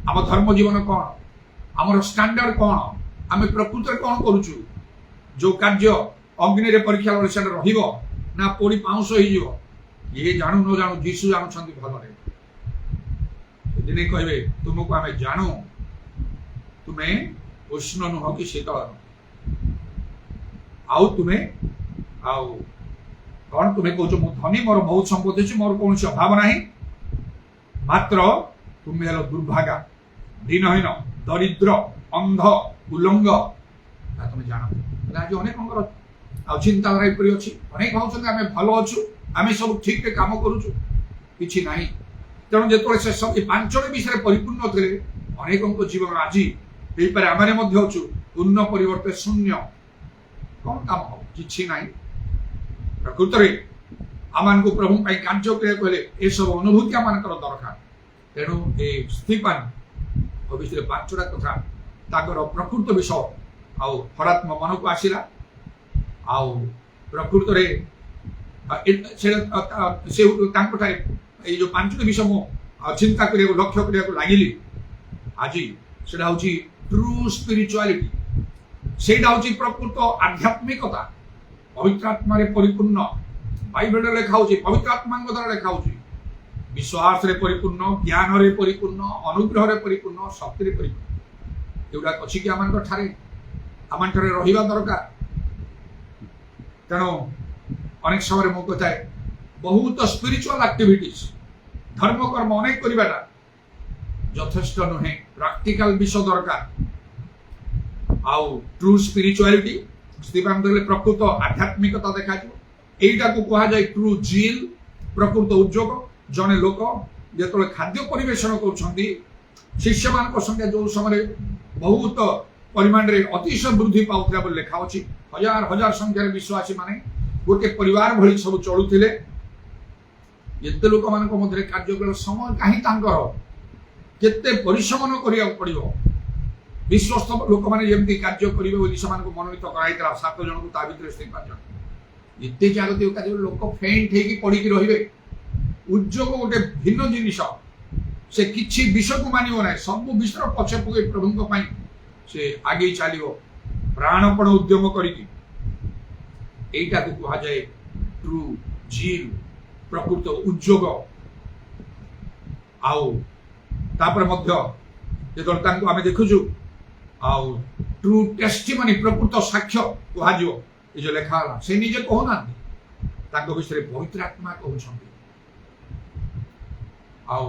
ଆମ ଧର୍ମ ଜୀବନ କଣ, ଆମର ଷ୍ଟାଣ୍ଡାର୍ଡ କଣ, ଆମେ ପ୍ରକୃତରେ କଣ କରୁଛୁ। ଯୋଉ କାର୍ଯ୍ୟ ଅଗ୍ନିରେ ପରୀକ୍ଷା ବେଳେ ସେଟା ରହିବ ନା ପୋଡ଼ି ପାଉଁଶ ହେଇଯିବ, ଇଏ ଜାଣୁ ନ ଜାଣୁ, ଯୀଶୁ ଜାଣୁଛନ୍ତି ଭଲରେ। ଦିନେ କହିବେ ତୁମକୁ ଆମେ ଜାଣୁ, ତୁମେ ଉଷ୍ଣ ନୁହ କି ଶୀତଳ ନୁହ, ଆଉ ତୁମେ ଆଉ କଣ, ତୁମେ କହୁଛ ମୁଁ ଧନୀ, ମୋର ବହୁତ ସମ୍ପତ୍ତି ଅଛି, ମୋର କୌଣସି ଅଭାବ ନାହିଁ, ମାତ୍ର ତୁମେ ହେଲ ଦୁର୍ଭାଗା, ଦିନହୀନ, ଦରିଦ୍ର, ଅନ୍ଧ, ଉଲ୍ଲଙ୍ଗ, ତୁମେ ଜାଣ। ଆଜି ଅନେକଙ୍କର ଆଉ ଚିନ୍ତାଧାରା ଏପରି ଅଛି, ଅନେକ ଭାବୁଛନ୍ତି ଆମେ ଭଲ ଅଛୁ, ଆମେ ସବୁ ଠିକରେ କାମ କରୁଛୁ, କିଛି ନାହିଁ। ତେଣୁ ଯେତେବେଳେ ସେ ସବୁ ପାଞ୍ଚଟି ବିଷୟରେ ପରିପୂର୍ଣ୍ଣ ଥିଲେ ଅନେକଙ୍କ ଜୀବନ ଆଜି ହେଇପାରେ ଆମେ ମଧ୍ୟ ଅଛୁ ପୂର୍ଣ୍ଣ ପରିବର୍ତ୍ତେ ଶୂନ୍ୟ। କଣ କାମ ହବ? କିଛି ନାହିଁ। ପ୍ରକୃତରେ ଆମମାନଙ୍କୁ ପ୍ରଭୁ ପାଇଁ କାର୍ଯ୍ୟ କରିବାକୁ ହେଲେ ଏସବୁ ଅନୁଭୂତି ଆମମାନଙ୍କର ଦରକାର। ତେଣୁ ଏ ସ୍ତିଫାନ ଭବିଷ୍ୟତରେ ପାଞ୍ଚଟା କଥା ତାଙ୍କର ପ୍ରକୃତ ବିଷୟ ଆଉ ହଠାତ୍ ମୋ ମନକୁ ଆସିଲା। ଆଉ ପ୍ରକୃତରେ ସେ ତାଙ୍କଠାରେ ଏଇ ଯୋଉ ପାଞ୍ଚଟି ବିଷୟ ମୁଁ ଚିନ୍ତା କରିବାକୁ ଲକ୍ଷ୍ୟ କରିବାକୁ ଲାଗିଲି ଆଜି ସେଟା ହଉଛି ଟ୍ରୁ ସ୍ପିରିଚୁଆଲିଟି। ସେଇଟା ହଉଛି ପ୍ରକୃତ ଆଧ୍ୟାତ୍ମିକତା, ପବିତ୍ର ଆତ୍ମାରେ ପରିପୂର୍ଣ୍ଣ। ବାଇବେଲରେ ଲେଖା ହଉଛି, ପବିତ୍ର ଆତ୍ମାଙ୍କ ଦ୍ୱାରା ଲେଖା ହଉଛି, ବିଶ୍ୱାସରେ ପରିପୂର୍ଣ୍ଣ, ଜ୍ଞାନରେ ପରିପୂର୍ଣ୍ଣ, ଅନୁଗ୍ରହରେ ପରିପୂର୍ଣ୍ଣ, ଶକ୍ତିରେ ପରିପୂର୍ଣ୍ଣ। ଏଗୁଡ଼ାକ ଅଛି କି ଆମଠାରେ ରହିବା ଦରକାର। ତେଣୁ ଅନେକ ସମୟରେ ମୁଁ କହୁଥାଏ ବହୁତ ସ୍ପିରିଚୁଆଲ ଆକ୍ଟିଭିଟିଜ ଧର୍ମକର୍ମ ଅନେକ କରିବାଟା ଯଥେଷ୍ଟ ନୁହେଁ। ପ୍ରାକ୍ଟିକାଲ ବିଷୟ ଦରକାର। ଆଉ ଟ୍ରୁ ସ୍ପିରିଚୁଆଲିଟି ସ୍ତିଫାନ କହିଲେ ପ୍ରକୃତ ଆଧ୍ୟାତ୍ମିକତା ଦେଖାଯିବ। এইটাକୁ କୁହାଯାଏ ଟ୍ରୁ ଜିଲ୍, ପ୍ରକୃତ ଉଦ୍ଯୋଗ। ଜଣେ ଲୋକ ଯେତେବେଳେ ଖାଦ୍ୟ ପରିବେଷଣ କରୁଛନ୍ତି ଶିଷ୍ୟମାନଙ୍କ ସଂଖ୍ୟା ଯୋଉ ସମୟରେ ବହୁତ ପରିମାଣରେ ଅତିଶୟ ବୃଦ୍ଧି ପାଉଥିଲା ବୋଲି ଲେଖା ଅଛି। ହଜାର ହଜାର ସଂଖ୍ୟାରେ ବିଶ୍ୱାସୀ ମାନେ ଗୋଟେ ପରିବାର ଭଳି ସବୁ ଚଳୁଥିଲେ। ଏତେ ଲୋକମାନଙ୍କ ମଧ୍ୟରେ କାର୍ଯ୍ୟ କରିବା ସମୟ କାହିଁ ତାଙ୍କର? କେତେ ପରିଶ୍ରମ କରିବାକୁ ପଡିବ। ବିଶ୍ୱସ୍ତ ଲୋକମାନେ ଯେମିତି କାର୍ଯ୍ୟ କରିବେ ବୋଲି ସେମାନଙ୍କୁ ମନୋନୀତ କରାଯାଇଥିଲା। 7 ଜଣଙ୍କୁ ତା ଭିତରେ ସ୍ତିଫାନ ଜଣେ। ଏତେ ଜାଗତିକ କାର୍ଯ୍ୟ ଲୋକ ଫେଣ୍ଟ ହେଇକି ପଡିକି ରହିବେ। ଉଦ୍ଯୋଗ ଗୋଟେ ଭିନ୍ନ ଜିନିଷ। ସେ କିଛି ବିଷୟକୁ ମାନିବ ନାହିଁ। ସବୁ ବିଷୟ ପଛେ ପକେଇ ପ୍ରଭୁଙ୍କ ପାଇଁ ସେ ଆଗେଇ ଚାଲିବ ପ୍ରାଣପଣ ଉଦ୍ୟମ କରିକି। এইটাକୁ କୁହାଯାଏ ଟ୍ରୁ ଜିଲ୍, ପ୍ରକୃତ ଉଦ୍ଯୋଗ। ଆଉ ତାପରେ ମଧ୍ୟ ଯେତେବେଳେ ତାଙ୍କୁ ଆମେ ଦେଖୁଛୁ ଆଉ ଟ୍ରୁ ଟେଷ୍ଟିମନି, ପ୍ରକୃତ ସାକ୍ଷ୍ୟ କୁହାଯିବ। ଏ ଯୋଉ ଲେଖା ହେଲା ସେ ନିଜେ କହୁନାହାନ୍ତି, ତାଙ୍କ ବିଷୟରେ ପବିତ୍ର ଆତ୍ମା କହୁଛନ୍ତି। ଆଉ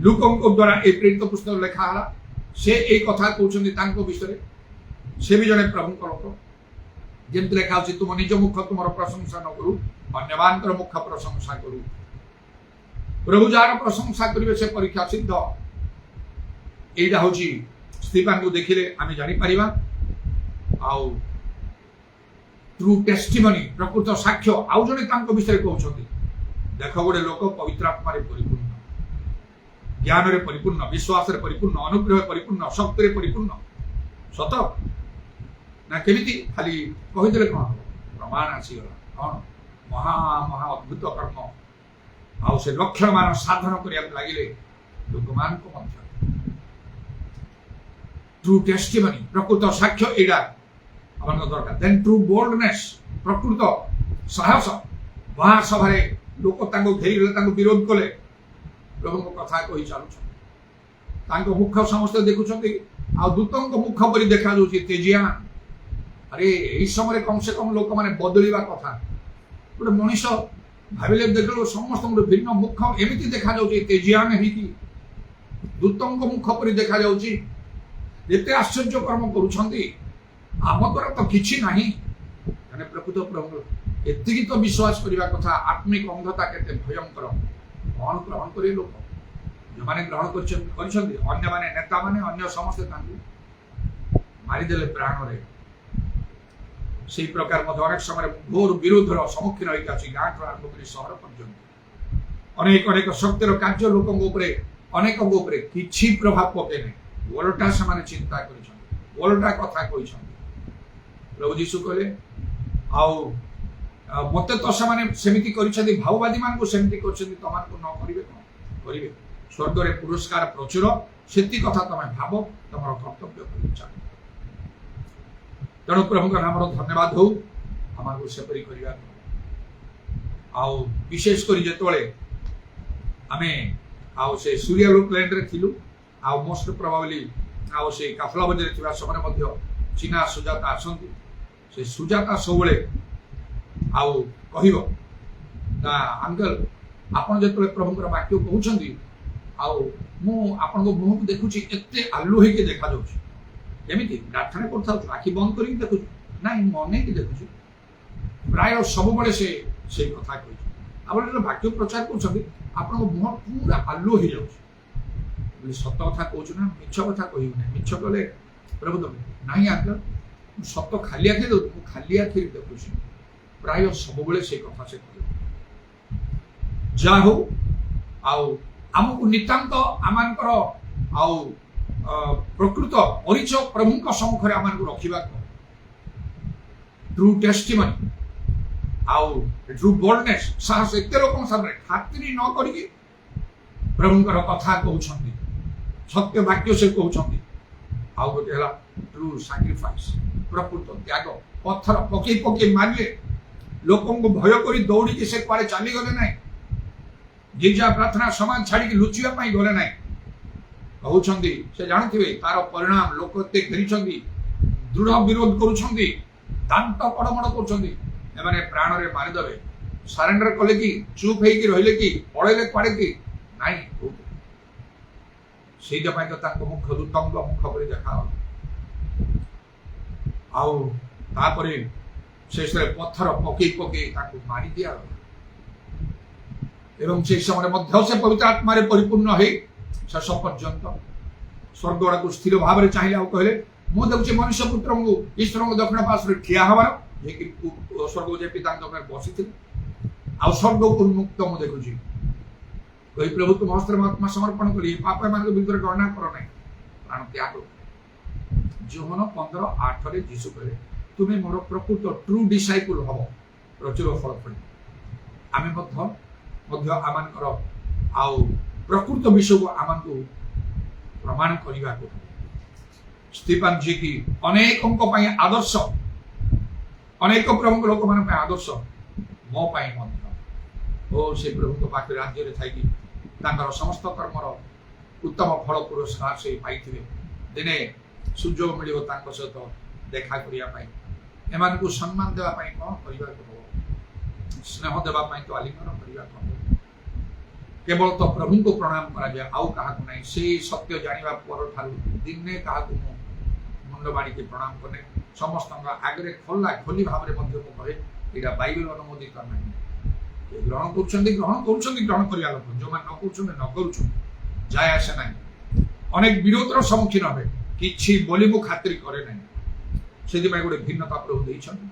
ଲୋକଙ୍କ ଦ୍ୱାରା ଏ ପ୍ରେରିତ ପୁସ୍ତକ ଲେଖା ହେଲା। ସେ ଏଇ କଥା କହୁଛନ୍ତି ତାଙ୍କ ବିଷୟରେ। ସେ ବି ଜଣେ ପ୍ରଭୁଙ୍କ ଲୋକ। ଯେମିତି ଲେଖା ଅଛି, ତୁମ ନିଜ ମୁଖ ତୁମର ପ୍ରଶଂସା ନ କରୁ, ଅନ୍ୟମାନଙ୍କର ମୁଖ ପ୍ରଶଂସା କରୁ। ପ୍ରଭୁ ଯାହାର ପ୍ରଶଂସା କରିବେ ସେ ପରୀକ୍ଷା ସିଦ୍ଧ। এইটা হচ্ছে স্তিফানକୁ ଦେଖିଲେ ଆମେ ଜାଣିପାରିବା। ଆଉ ଟ୍ରୁ ଟେଷ୍ଟିମନି, ପ୍ରକୃତ ସାକ୍ଷ୍ୟ। ଆଉ ଜଣେ ତାଙ୍କ ବିଷୟରେ କହୁଛନ୍ତି, ଦେଖ ଗୋଟେ ଲୋକ ପବିତ୍ର ଆତ୍ମାରେ ପରିପୂର୍ଣ୍ଣ, ଜ୍ଞାନରେ ପରିପୂର୍ଣ୍ଣ, ବିଶ୍ୱାସରେ ପରିପୂର୍ଣ୍ଣ, ଅନୁଗ୍ରହରେ ପରିପୂର୍ଣ୍ଣ, ଶକ୍ତିରେ ପରିପୂର୍ଣ୍ଣ। ସତ ନା କେମିତି ଖାଲି କହିଦେଲେ କଣ ହବ? ପ୍ରମାଣ ଆସିଗଲା। କଣ? ମହା ମହା ଅଦ୍ଭୁତ କର୍ମ ଆଉ ସେ ଲକ୍ଷଣମାନ ସାଧନ କରିବାକୁ ଲାଗିଲେ ଲୋକମାନଙ୍କ ମଧ୍ୟ। ଟ୍ରୁ ଟେଷ୍ଟିମନି, ପ୍ରକୃତ ସାକ୍ଷ୍ୟ ଏଇଟା ଆମର ଦରକାର। ଦେନ୍ ଟ୍ରୁ ବୋଲ୍ଡନେସ୍, ପ୍ରକୃତ ସାହସ। ମହାସଭାରେ ଲୋକ ତାଙ୍କୁ ଘେରିଲେ, ତାଙ୍କୁ ବିରୋଧ କଲେ, ପ୍ରଭୁଙ୍କ କଥା କହି ଚାଲୁଛନ୍ତି। ତାଙ୍କ ମୁଖ ସମସ୍ତେ ଦେଖୁଛନ୍ତି ଆଉ ଦୂତଙ୍କ ମୁଖ ପରି ଦେଖାଯାଉଛି ତେଜିଆ। ଆରେ ଏଇ ସମୟରେ କମ ସେ କମ ଲୋକମାନେ ବଦଳିବା କଥା। ଗୋଟେ ମଣିଷ ଭାବିଲେ ଦେଖିଲେ ସମସ୍ତଙ୍କର ଭିନ୍ନ ମୁଖ ଏମିତି ଦେଖାଯାଉଛି ତେଜିଆନ ହେଇକି, ଦୂତଙ୍କ ମୁଖ ପରି ଦେଖାଯାଉଛି। ଏତେ ଆଶ୍ଚର୍ଯ୍ୟ କର୍ମ କରୁଛନ୍ତି, ଆମ ଦ୍ୱାରା ତ କିଛି ନାହିଁ। ମାନେ ପ୍ରକୃତ ପ୍ରଭୁ ଏତିକି ତ ବିଶ୍ୱାସ କରିବା କଥା। ଆତ୍ମିକ ଅନ୍ଧତା କେତେ ଭୟଙ୍କର। କଣ ଗ୍ରହଣ କରିବେ ଲୋକ? ଯେଉଁମାନେ ଗ୍ରହଣ କରିଛନ୍ତି, ଅନ୍ୟମାନେ ନେତାମାନେ, ଅନ୍ୟ ସମସ୍ତେ ତାଙ୍କୁ ମାରିଦେଲେ ପ୍ରାଣରେ। সেই প্রকার মধ্যে অনেক সময় ঘোর বিরোধর সম্মুখীন হয়ে গেছে। গাঁঠু আরম্ভ করে সহর পর্যন্ত অনেক অনেক শক্তির কার্য লোকଙ୍କ উপরে অনেকଙ୍କ উপরে କିଛି প্রভাব পকে নাই। ওলটা ସେମାନେ চিন্তা করেছেন, ওলটা কথা কইছেন। প্রভু যীশু কইলে ଆଉ মতে তো ସେମାନେ সেমিতি କରିଛନ୍ତି, ভাববাদী ମାନଙ୍କୁ সেমিতি କରିଛନ୍ତି, ତମାନଙ୍କୁ ନ କରିବେ କଣ କରିବେ? ସ୍ୱର୍ଗରେ ପୁରସ୍କାର ପ୍ରଚୁର, ସେତି କଥା ତମେ ଭାବ, ତମର କର୍ତ୍ତବ୍ୟ କରି ଚାଲ। ତେଣୁ ପ୍ରଭୁଙ୍କ ନାମର ଧନ୍ୟବାଦ ହଉ ଆମକୁ ସେପରି କରିବା। ଆଉ ବିଶେଷ କରି ଯେତେବେଳେ ଆମେ ଆଉ ସେ ସୂର୍ଯ୍ୟାଲୋକ ଲ୍ୟାଣ୍ଡରେ ଥିଲୁ, ଆଉ ମୋଷ୍ଟ ପ୍ରୋବାବଲି ଆଉ ସେ କାଫଲା ବଜାରରେ ଥିବା ସମୟରେ ମଧ୍ୟ ଚିନା ସୁଜାତା ଆସନ୍ତି। ସେ ସୁଜାତା ସବୁବେଳେ ଆଉ କହିବ ନା ଅଙ୍କଲ, ଆପଣ ଯେତେବେଳେ ପ୍ରଭୁଙ୍କର ବାକ୍ୟ କହୁଛନ୍ତି ଆଉ ମୁଁ ଆପଣଙ୍କ ମୁହଁକୁ ଦେଖୁଛି, ଏତେ ଆଲୁ ହେଇକି ଦେଖାଯାଉଛି। ଏମିତି ପ୍ରାର୍ଥନା କରିଥାଉଛୁ, ଆଖି ବନ୍ଦ କରିକି ଦେଖୁଛୁ? ନାଇଁ, ମୁଁ ଅନେଇକି ଦେଖୁଛୁ। ପ୍ରାୟ ସବୁବେଳେ ସେ ସେଇ କଥା କହିଛି। ଆପଣ ଯେତେବେଳେ ବାକ୍ୟ ପ୍ରଚାର କରୁଛନ୍ତି ଆପଣଙ୍କ ମୁହଁ ପୁରା ଆଲୁଅ ହେଇଯାଉଛି। ସତ କଥା କହୁଛୁ ନା ମିଛ କଥା କହିବୁ ନାହିଁ। ମିଛ କଲେ ପ୍ରଭୁ ଦେବେ ନାହିଁ ଆଜ୍ଞା ମୁଁ ସତ ଖାଲି ଆଖିରେ ଦେଉଛି, ମୁଁ ଖାଲି ଆଖିରେ ଦେଖୁଛି। ପ୍ରାୟ ସବୁବେଳେ ସେଇ କଥା ସେ କହିବ। ଯାହା ହଉ ଆଉ ଆମକୁ ନିତାନ୍ତ ଆମମାନଙ୍କର ଆଉ ପ୍ରକୃତ ପରିଚୟ ପ୍ରଭୁଙ୍କ ସମ୍ମୁଖରେ ଆମମାନଙ୍କୁ ରଖିବାକୁ ଟ୍ରୁ ଟେଷ୍ଟିମନି ଆଉ ଟ୍ରୁ ବୋଲ୍ଡନେସ୍ ସାହସ ଏତେ ଲୋକଙ୍କ ସାମ୍ନାରେ ଖାତିରି ନ କରିକି ପ୍ରଭୁଙ୍କର କଥା କହୁଛନ୍ତି, ସତ୍ୟ ବାକ୍ୟ ସେ କହୁଛନ୍ତି। ଆଉ ଗୋଟେ ହେଲା ଟ୍ରୁ ସାକ୍ରିଫାଇସ୍, ପ୍ରକୃତ ତ୍ୟାଗ। ପଥର ପକେଇ ପକେଇ ମାରିଲେ ଲୋକଙ୍କୁ ଭୟ କରି ଦୌଡ଼ିକି ସେ କୁଆଡ଼େ ଚାଲିଗଲେ ନାହିଁ। ଗିର୍ଜା ପ୍ରାର୍ଥନା ସମାଜ ଛାଡ଼ିକି ଲୁଚିବା ପାଇଁ ଗଲେ ନାହିଁ। କହୁଛନ୍ତି ସେ ଜାଣୁଥିବେ ତାର ପରିଣାମ। ଲୋକ ଏତେ ଘେରିଛନ୍ତି, ଦୃଢ଼ ବିରୋଧ କରୁଛନ୍ତି, ଦାନ୍ତ କଡ଼ମଡ଼ କରୁଛନ୍ତି। ଏମାନେ ପ୍ରାଣରେ ମାରିଦେବେ। ସରେଣ୍ଡର କଲେ କି ଚୁପ୍ ହେଇକି ରହିଲେ କି ପଳେଇଲେ କୁଆଡ଼େ କି ନାଇଁ। ସେଇଥିପାଇଁ ତ ତାଙ୍କ ମୁଖ ଦୂତଙ୍କ ମୁଖ ପରି ଦେଖାଗଲା। ଆଉ ତାପରେ ଶେଷରେ ପଥର ପକେଇ ପକେଇ ତାଙ୍କୁ ମାରି ଦିଆଗଲା। ଏବଂ সেই ସମୟରେ ମଧ୍ୟ ସେ ପବିତ୍ର ଆତ୍ମାରେ ପରିପୂର୍ଣ୍ଣ ହେଇ ଶେଷ ପର୍ଯ୍ୟନ୍ତ ସ୍ୱର୍ଗ ଆଡ଼କୁ ସ୍ଥିର ଭାବରେ ଚାହିଁଲେ। ଆଉ କହିଲେ ମୁଁ ଦେଖୁଛି ମନୁଷ୍ୟ ପୁତ୍ରଙ୍କୁ ଈଶ୍ୱରଙ୍କ ଦକ୍ଷିଣ ପାର୍ଶ୍ୱରେ ଠିଆ ହେବାର, ଯିଏକି ସ୍ୱର୍ଗକୁ ଯାଇ ପିତାଙ୍କ ଦକ୍ଷିଣରେ ବସିଥିଲେ। ଆଉ ସ୍ୱର୍ଗକୁ ଉନ୍ମୁକ୍ତ ମୁଁ ଦେଖୁଛି। କହି ପ୍ରଭୁ ତୁମ ହସ୍ତରେ ଆତ୍ମା ସମର୍ପଣ କରି ପାପ ଏମାନଙ୍କ ବିରୁଦ୍ଧରେ ଗଣନା କର ନାହିଁ, ପ୍ରାଣ ତ୍ୟାଗ। ଯୋହନ 15:8 ଯୀଶୁ କହିଲେ ତୁମେ ମୋର ପ୍ରକୃତ ଟ୍ରୁ ଡିସାଇପୁଲ ହବ, ପ୍ରଚୁର ଫଳ ଫଳିବ। ଆମେ ମଧ୍ୟ ଆମମାନଙ୍କର ଆଉ ପ୍ରକୃତ ବିଷୟକୁ ଆମକୁ ପ୍ରମାଣ କରିବାକୁ। ସ୍ତିଫାନ ଯିଏକି ଅନେକଙ୍କ ପାଇଁ ଆଦର୍ଶ, ଅନେକ ପ୍ରଭୁଙ୍କ ଲୋକମାନଙ୍କ ପାଇଁ ଆଦର୍ଶ, ମୋ ପାଇଁ ମଧ୍ୟ। ଓ ସେ ପ୍ରଭୁଙ୍କ ପାଖରେ ରାଜ୍ୟରେ ଥାଇକି ତାଙ୍କର ସମସ୍ତ କର୍ମର ଉତ୍ତମ ଫଳ ପୁରସ୍କାର ସେ ପାଇଥିବେ। ଦିନେ ସୁଯୋଗ ମିଳିବ ତାଙ୍କ ସହିତ ଦେଖା କରିବା ପାଇଁ। ଏମାନଙ୍କୁ ସମ୍ମାନ ଦେବା ପାଇଁ କ'ଣ କରିବାକୁ ହେବ? ସ୍ନେହ ଦେବା ପାଇଁ ତ ଆଲିଙ୍ଗନ କରିବାକୁ ହେବ। କେବଳ ତ ପ୍ରଭୁଙ୍କୁ ପ୍ରଣାମ କରାଯାଏ, ଆଉ କାହାକୁ ନାହିଁ। ସେଇ ସତ୍ୟ ଜାଣିବା ପରଠାରୁ ଦିନେ କାହାକୁ ମୁଁ ମୁଣ୍ଡ ବାଡ଼ିକି ପ୍ରଣାମ କରେ। ସମସ୍ତଙ୍କ ଆଗରେ ଖୋଲି ଭାବରେ ମଧ୍ୟ ମୁଁ କହେ ଏଇଟା ବାଇବେଲ ଅନୁମୋଦିତ ନାହିଁ। ଗ୍ରହଣ କରୁଛନ୍ତି ଗ୍ରହଣ କରିବା ଲୋକ, ଯୋଉମାନେ ନ କରୁଛନ୍ତି ନ କରୁଛନ୍ତି, ଯାଏ ଆସେ ନାହିଁ। ଅନେକ ବିରୋଧର ସମ୍ମୁଖୀନ ହେବେ, କିଛି ବୋଲି ମୁଁ ଖାତିର କରେ ନାହିଁ। ସେଥିପାଇଁ ଗୋଟେ ଭିନ୍ନତା ପ୍ରଭୁ ଦେଇଛନ୍ତି।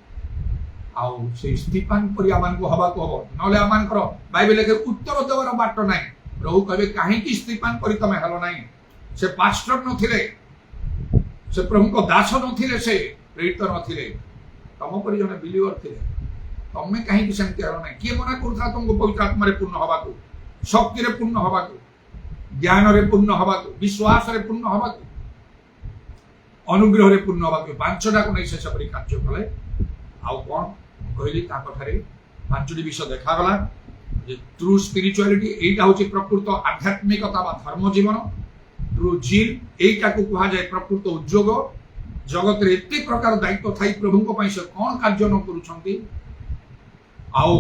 ଆଉ ସେଇ ସ୍ତିଫାନ ପରି ଆମମାନଙ୍କୁ ହବାକୁ ହବ, ନହେଲେ ଆମମାନଙ୍କର ବାଇବେଲରେ ଉତ୍ତର ଦେବାର ବାଟ ନାହିଁ। ପ୍ରଭୁ କହିବେ କାହିଁକି ସ୍ତିଫାନ ପରି ତମେ ହେଲ ନାହିଁ? ସେ ପାଷ୍ଟର ନଥିଲେ, ସେ ପ୍ରଭୁଙ୍କ ଦାସ ନଥିଲେ, ସେ ପ୍ରେରିତ ନଥିଲେ, ତମ ପରି ଜଣେ ବିଲିଭର ଥିଲେ। ତମେ କାହିଁକି ସେମିତି ହେଲ ନାହିଁ? କିଏ ମନା କରୁଥିଲା ତମକୁ ପବିତ୍ର ଆତ୍ମାରେ ପୂର୍ଣ୍ଣ ହବାକୁ, ଶକ୍ତିରେ ପୂର୍ଣ୍ଣ ହବାକୁ, ଜ୍ଞାନରେ ପୂର୍ଣ୍ଣ ହବାକୁ, ବିଶ୍ୱାସରେ ପୂର୍ଣ୍ଣ ହବାକୁ, ଅନୁଗ୍ରହରେ ପୂର୍ଣ୍ଣ ହବାକୁ? ପାଞ୍ଚଟାକୁ ନେଇ ସେ ସେପରି କାର୍ଯ୍ୟ କଲେ। ଆଉ କ'ଣ କହିଲି? ତାଙ୍କଠାରେ 5ଟି ବିଷୟ ଦେଖାଗଲା ଯେ ଟ୍ରୁ ସ୍ପିରିଚୁଆଲିଟି, ଏଇଟା ହଉଛି ପ୍ରକୃତ ଆଧ୍ୟାତ୍ମିକତା ବା ଧର୍ମ ଜୀବନ। ଟ୍ରୁ ଜିଲ୍, ଏଇଟାକୁ କୁହାଯାଏ ପ୍ରକୃତ ଉଦ୍ଯୋଗ। ଜଗତରେ ଏତେ ପ୍ରକାର ଦାୟିତ୍ୱ ଥାଇ ପ୍ରଭୁଙ୍କ ପାଇଁ ସେ କ'ଣ କାର୍ଯ୍ୟ ନ କରୁଛନ୍ତି। ଆଉ